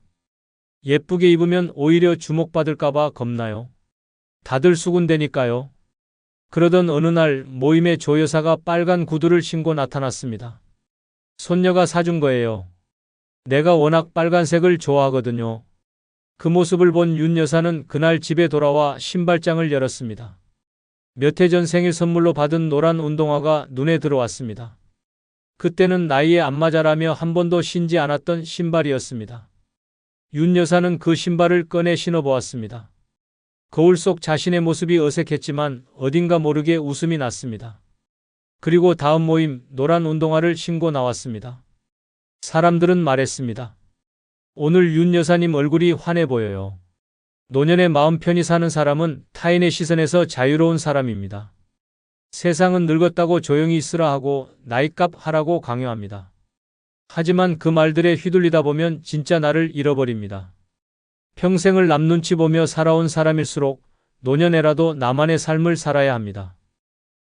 예쁘게 입으면 오히려 주목받을까봐 겁나요. 다들 수군대니까요. 그러던 어느 날 모임에 조 여사가 빨간 구두를 신고 나타났습니다. 손녀가 사준 거예요. 내가 워낙 빨간색을 좋아하거든요. 그 모습을 본 윤 여사는 그날 집에 돌아와 신발장을 열었습니다. 몇 해 전 생일 선물로 받은 노란 운동화가 눈에 들어왔습니다. 그때는 나이에 안 맞아라며 한 번도 신지 않았던 신발이었습니다. 윤 여사는 그 신발을 꺼내 신어보았습니다. 거울 속 자신의 모습이 어색했지만 어딘가 모르게 웃음이 났습니다. 그리고 다음 모임 노란 운동화를 신고 나왔습니다. 사람들은 말했습니다. 오늘 윤 여사님 얼굴이 환해 보여요. 노년의 마음 편히 사는 사람은 타인의 시선에서 자유로운 사람입니다. 세상은 늙었다고 조용히 있으라 하고 나이값 하라고 강요합니다. 하지만 그 말들에 휘둘리다 보면 진짜 나를 잃어버립니다. 평생을 남 눈치 보며 살아온 사람일수록 노년에라도 나만의 삶을 살아야 합니다.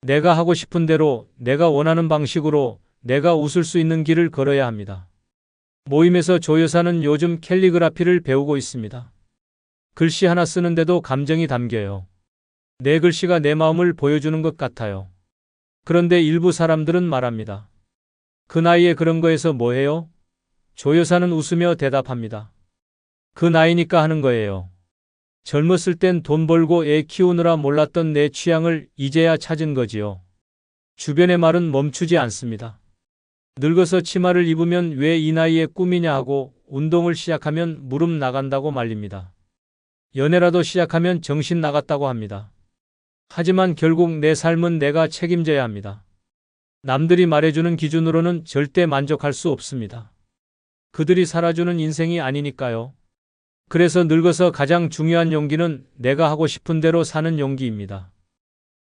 내가 하고 싶은 대로, 내가 원하는 방식으로, 내가 웃을 수 있는 길을 걸어야 합니다. 모임에서 조 여사는 요즘 캘리그라피를 배우고 있습니다. 글씨 하나 쓰는데도 감정이 담겨요. 내 글씨가 내 마음을 보여주는 것 같아요. 그런데 일부 사람들은 말합니다. 그 나이에 그런 거에서 뭐해요? 조 여사는 웃으며 대답합니다. 그 나이니까 하는 거예요. 젊었을 땐 돈 벌고 애 키우느라 몰랐던 내 취향을 이제야 찾은 거지요. 주변의 말은 멈추지 않습니다. 늙어서 치마를 입으면 왜 이 나이에 꿈이냐 하고 운동을 시작하면 무릎 나간다고 말립니다. 연애라도 시작하면 정신 나갔다고 합니다. 하지만 결국 내 삶은 내가 책임져야 합니다. 남들이 말해주는 기준으로는 절대 만족할 수 없습니다. 그들이 살아주는 인생이 아니니까요. 그래서 늙어서 가장 중요한 용기는 내가 하고 싶은 대로 사는 용기입니다.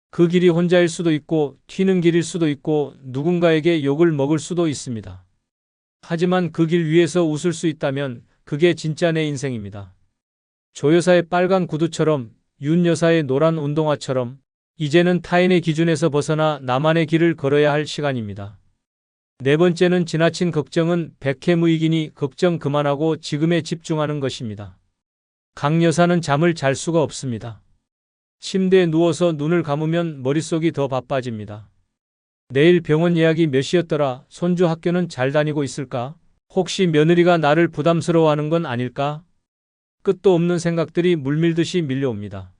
그 길이 혼자일 수도 있고 튀는 길일 수도 있고 누군가에게 욕을 먹을 수도 있습니다. 하지만 그 길 위에서 웃을 수 있다면 그게 진짜 내 인생입니다. 조 여사의 빨간 구두처럼 윤 여사의 노란 운동화처럼 이제는 타인의 기준에서 벗어나 나만의 길을 걸어야 할 시간입니다. 네 번째는 지나친 걱정은 백해무익이니 걱정 그만하고 지금에 집중하는 것입니다. 강 여사는 잠을 잘 수가 없습니다. 침대에 누워서 눈을 감으면 머릿속이 더 바빠집니다. 내일 병원 예약이 몇 시였더라? 손주 학교는 잘 다니고 있을까? 혹시 며느리가 나를 부담스러워하는 건 아닐까? 끝도 없는 생각들이 물밀듯이 밀려옵니다.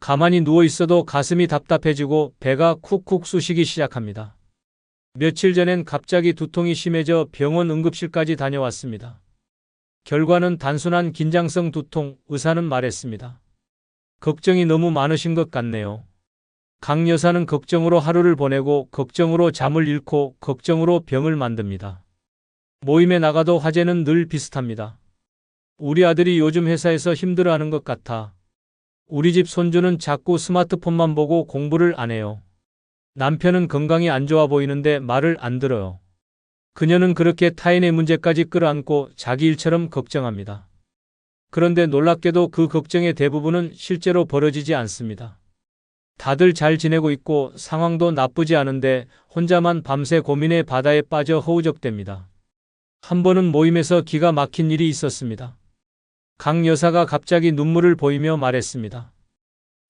가만히 누워 있어도 가슴이 답답해지고 배가 쿡쿡 쑤시기 시작합니다. 며칠 전엔 갑자기 두통이 심해져 병원 응급실까지 다녀왔습니다. 결과는 단순한 긴장성 두통, 의사는 말했습니다. 걱정이 너무 많으신 것 같네요. 강 여사는 걱정으로 하루를 보내고 걱정으로 잠을 잃고 걱정으로 병을 만듭니다. 모임에 나가도 화제는 늘 비슷합니다. 우리 아들이 요즘 회사에서 힘들어하는 것 같아. 우리 집 손주는 자꾸 스마트폰만 보고 공부를 안 해요. 남편은 건강이 안 좋아 보이는데 말을 안 들어요. 그녀는 그렇게 타인의 문제까지 끌어안고 자기 일처럼 걱정합니다. 그런데 놀랍게도 그 걱정의 대부분은 실제로 벌어지지 않습니다. 다들 잘 지내고 있고 상황도 나쁘지 않은데 혼자만 밤새 고민의 바다에 빠져 허우적댑니다. 한 번은 모임에서 기가 막힌 일이 있었습니다. 강 여사가 갑자기 눈물을 보이며 말했습니다.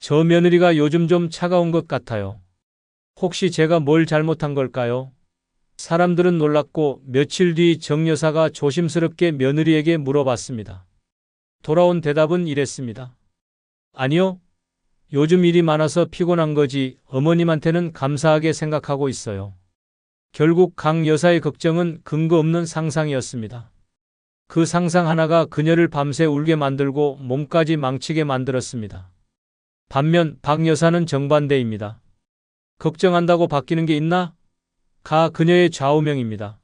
저 며느리가 요즘 좀 차가운 것 같아요. 혹시 제가 뭘 잘못한 걸까요? 사람들은 놀랐고 며칠 뒤 정 여사가 조심스럽게 며느리에게 물어봤습니다. 돌아온 대답은 이랬습니다. 아니요. 요즘 일이 많아서 피곤한 거지 어머님한테는 감사하게 생각하고 있어요. 결국 강 여사의 걱정은 근거 없는 상상이었습니다. 그 상상 하나가 그녀를 밤새 울게 만들고 몸까지 망치게 만들었습니다. 반면 박 여사는 정반대입니다. 걱정한다고 바뀌는 게 있나? 가 그녀의 좌우명입니다.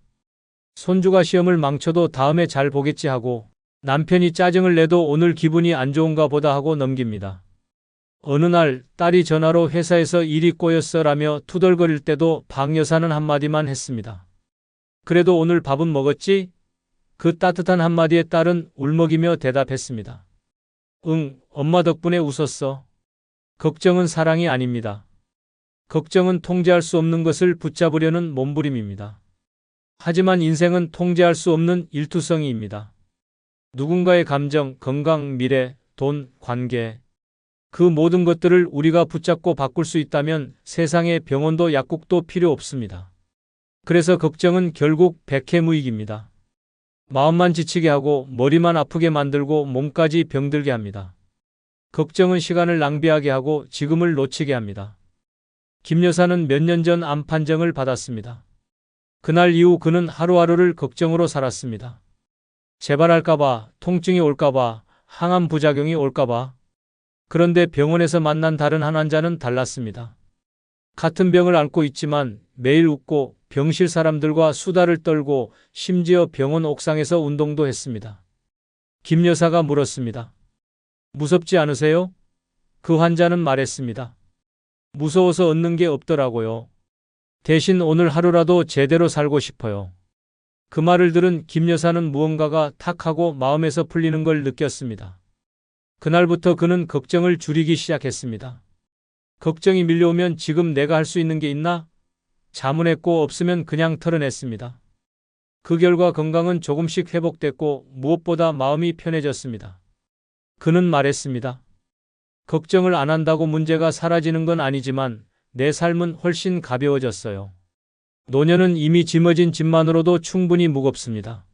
손주가 시험을 망쳐도 다음에 잘 보겠지 하고 남편이 짜증을 내도 오늘 기분이 안 좋은가 보다 하고 넘깁니다. 어느 날 딸이 전화로 회사에서 일이 꼬였어라며 투덜거릴 때도 박 여사는 한마디만 했습니다. 그래도 오늘 밥은 먹었지? 그 따뜻한 한마디에 딸은 울먹이며 대답했습니다. 응, 엄마 덕분에 웃었어. 걱정은 사랑이 아닙니다. 걱정은 통제할 수 없는 것을 붙잡으려는 몸부림입니다. 하지만 인생은 통제할 수 없는 일투성이입니다. 누군가의 감정, 건강, 미래, 돈, 관계, 그 모든 것들을 우리가 붙잡고 바꿀 수 있다면 세상에 병원도 약국도 필요 없습니다. 그래서 걱정은 결국 백해무익입니다. 마음만 지치게 하고 머리만 아프게 만들고 몸까지 병들게 합니다. 걱정은 시간을 낭비하게 하고 지금을 놓치게 합니다. 김 여사는 몇 년 전 암 판정을 받았습니다. 그날 이후 그는 하루하루를 걱정으로 살았습니다. 재발할까봐, 통증이 올까봐, 항암 부작용이 올까봐. 그런데 병원에서 만난 다른 한 환자는 달랐습니다. 같은 병을 앓고 있지만 매일 웃고 병실 사람들과 수다를 떨고 심지어 병원 옥상에서 운동도 했습니다. 김 여사가 물었습니다. 무섭지 않으세요? 그 환자는 말했습니다. 무서워서 얻는 게 없더라고요. 대신 오늘 하루라도 제대로 살고 싶어요. 그 말을 들은 김 여사는 무언가가 탁 하고 마음에서 풀리는 걸 느꼈습니다. 그날부터 그는 걱정을 줄이기 시작했습니다. 걱정이 밀려오면 지금 내가 할 수 있는 게 있나? 자문했고 없으면 그냥 털어냈습니다. 그 결과 건강은 조금씩 회복됐고 무엇보다 마음이 편해졌습니다. 그는 말했습니다. 걱정을 안 한다고 문제가 사라지는 건 아니지만 내 삶은 훨씬 가벼워졌어요. 노년은 이미 짊어진 짐만으로도 충분히 무겁습니다.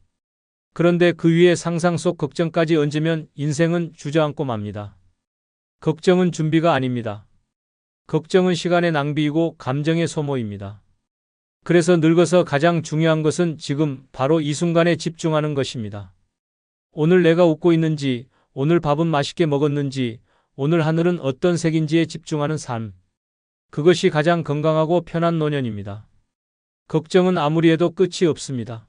그런데 그 위에 상상 속 걱정까지 얹으면 인생은 주저앉고 맙니다. 걱정은 준비가 아닙니다. 걱정은 시간의 낭비이고 감정의 소모입니다. 그래서 늙어서 가장 중요한 것은 지금 바로 이 순간에 집중하는 것입니다. 오늘 내가 웃고 있는지, 오늘 밥은 맛있게 먹었는지, 오늘 하늘은 어떤 색인지에 집중하는 삶. 그것이 가장 건강하고 편한 노년입니다. 걱정은 아무리 해도 끝이 없습니다.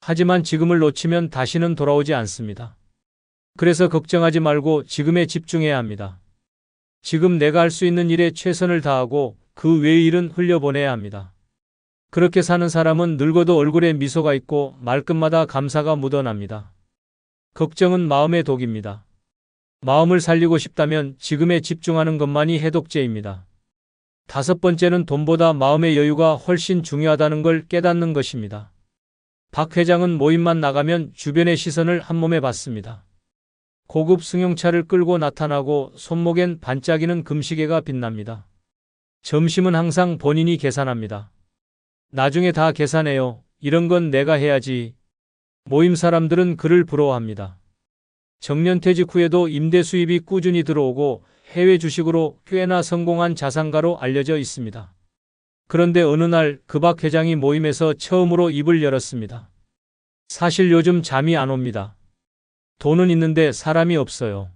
하지만 지금을 놓치면 다시는 돌아오지 않습니다. 그래서 걱정하지 말고 지금에 집중해야 합니다. 지금 내가 할 수 있는 일에 최선을 다하고 그 외의 일은 흘려보내야 합니다. 그렇게 사는 사람은 늙어도 얼굴에 미소가 있고 말끝마다 감사가 묻어납니다. 걱정은 마음의 독입니다. 마음을 살리고 싶다면 지금에 집중하는 것만이 해독제입니다. 5번째는 돈보다 마음의 여유가 훨씬 중요하다는 걸 깨닫는 것입니다. 박 회장은 모임만 나가면 주변의 시선을 한몸에 받습니다. 고급 승용차를 끌고 나타나고 손목엔 반짝이는 금시계가 빛납니다. 점심은 항상 본인이 계산합니다. 나중에 다 계산해요. 이런 건 내가 해야지. 모임 사람들은 그를 부러워합니다. 정년퇴직 후에도 임대 수입이 꾸준히 들어오고 해외 주식으로 꽤나 성공한 자산가로 알려져 있습니다. 그런데 어느 날 그 박 회장이 모임에서 처음으로 입을 열었습니다. 사실 요즘 잠이 안 옵니다. 돈은 있는데 사람이 없어요.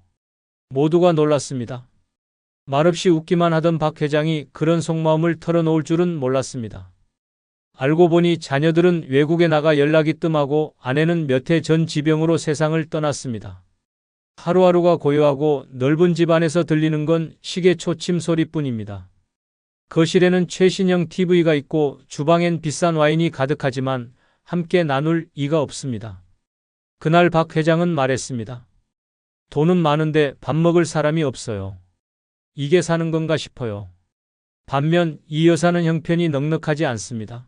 모두가 놀랐습니다. 말없이 웃기만 하던 박 회장이 그런 속마음을 털어놓을 줄은 몰랐습니다. 알고 보니 자녀들은 외국에 나가 연락이 뜸하고 아내는 몇 해 전 지병으로 세상을 떠났습니다. 하루하루가 고요하고 넓은 집안에서 들리는 건 시계 초침 소리뿐입니다. 거실에는 최신형 TV가 있고 주방엔 비싼 와인이 가득하지만 함께 나눌 이가 없습니다. 그날 박 회장은 말했습니다. 돈은 많은데 밥 먹을 사람이 없어요. 이게 사는 건가 싶어요. 반면 이 여사는 형편이 넉넉하지 않습니다.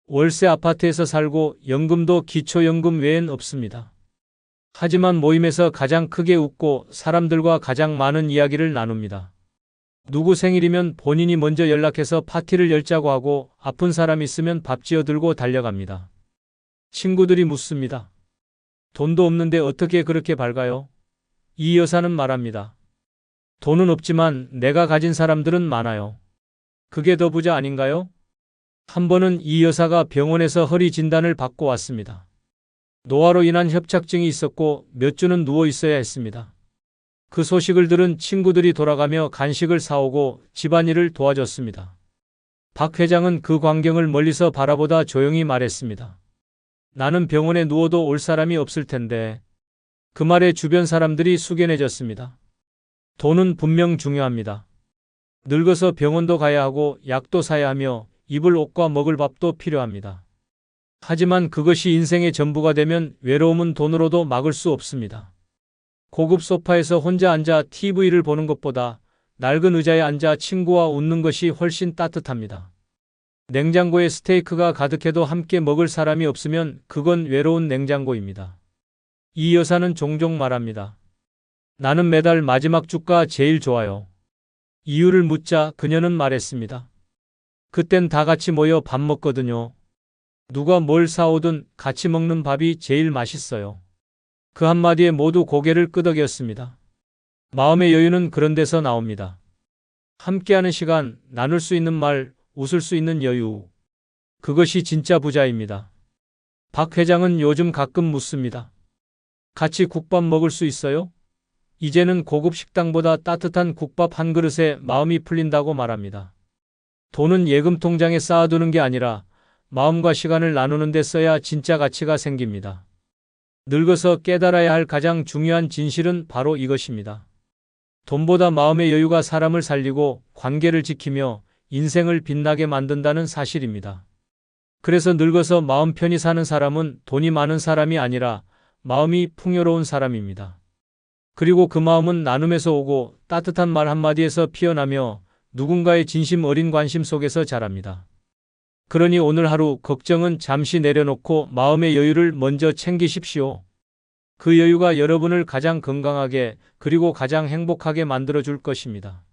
월세 아파트에서 살고 연금도 기초연금 외엔 없습니다. 하지만 모임에서 가장 크게 웃고 사람들과 가장 많은 이야기를 나눕니다. 누구 생일이면 본인이 먼저 연락해서 파티를 열자고 하고 아픈 사람 있으면 밥 지어들고 달려갑니다. 친구들이 묻습니다. 돈도 없는데 어떻게 그렇게 밝아요? 이 여사는 말합니다. 돈은 없지만 내가 가진 사람들은 많아요. 그게 더 부자 아닌가요? 한 번은 이 여사가 병원에서 허리 진단을 받고 왔습니다. 노화로 인한 협착증이 있었고 몇 주는 누워 있어야 했습니다. 그 소식을 들은 친구들이 돌아가며 간식을 사오고 집안일을 도와줬습니다. 박 회장은 그 광경을 멀리서 바라보다 조용히 말했습니다. 나는 병원에 누워도 올 사람이 없을 텐데. 그 말에 주변 사람들이 숙연해졌습니다. 돈은 분명 중요합니다. 늙어서 병원도 가야 하고 약도 사야 하며 입을 옷과 먹을 밥도 필요합니다. 하지만 그것이 인생의 전부가 되면 외로움은 돈으로도 막을 수 없습니다. 고급 소파에서 혼자 앉아 TV를 보는 것보다 낡은 의자에 앉아 친구와 웃는 것이 훨씬 따뜻합니다. 냉장고에 스테이크가 가득해도 함께 먹을 사람이 없으면 그건 외로운 냉장고입니다. 이 여사는 종종 말합니다. 나는 매달 마지막 주가 제일 좋아요. 이유를 묻자 그녀는 말했습니다. 그땐 다 같이 모여 밥 먹거든요. 누가 뭘 사오든 같이 먹는 밥이 제일 맛있어요. 그 한마디에 모두 고개를 끄덕였습니다. 마음의 여유는 그런 데서 나옵니다. 함께하는 시간, 나눌 수 있는 말, 웃을 수 있는 여유. 그것이 진짜 부자입니다. 박 회장은 요즘 가끔 묻습니다. 같이 국밥 먹을 수 있어요? 이제는 고급 식당보다 따뜻한 국밥 한 그릇에 마음이 풀린다고 말합니다. 돈은 예금 통장에 쌓아두는 게 아니라 마음과 시간을 나누는 데 써야 진짜 가치가 생깁니다. 늙어서 깨달아야 할 가장 중요한 진실은 바로 이것입니다. 돈보다 마음의 여유가 사람을 살리고 관계를 지키며 인생을 빛나게 만든다는 사실입니다. 그래서 늙어서 마음 편히 사는 사람은 돈이 많은 사람이 아니라 마음이 풍요로운 사람입니다. 그리고 그 마음은 나눔에서 오고 따뜻한 말 한마디에서 피어나며 누군가의 진심 어린 관심 속에서 자랍니다. 그러니 오늘 하루 걱정은 잠시 내려놓고 마음의 여유를 먼저 챙기십시오. 그 여유가 여러분을 가장 건강하게 그리고 가장 행복하게 만들어줄 것입니다.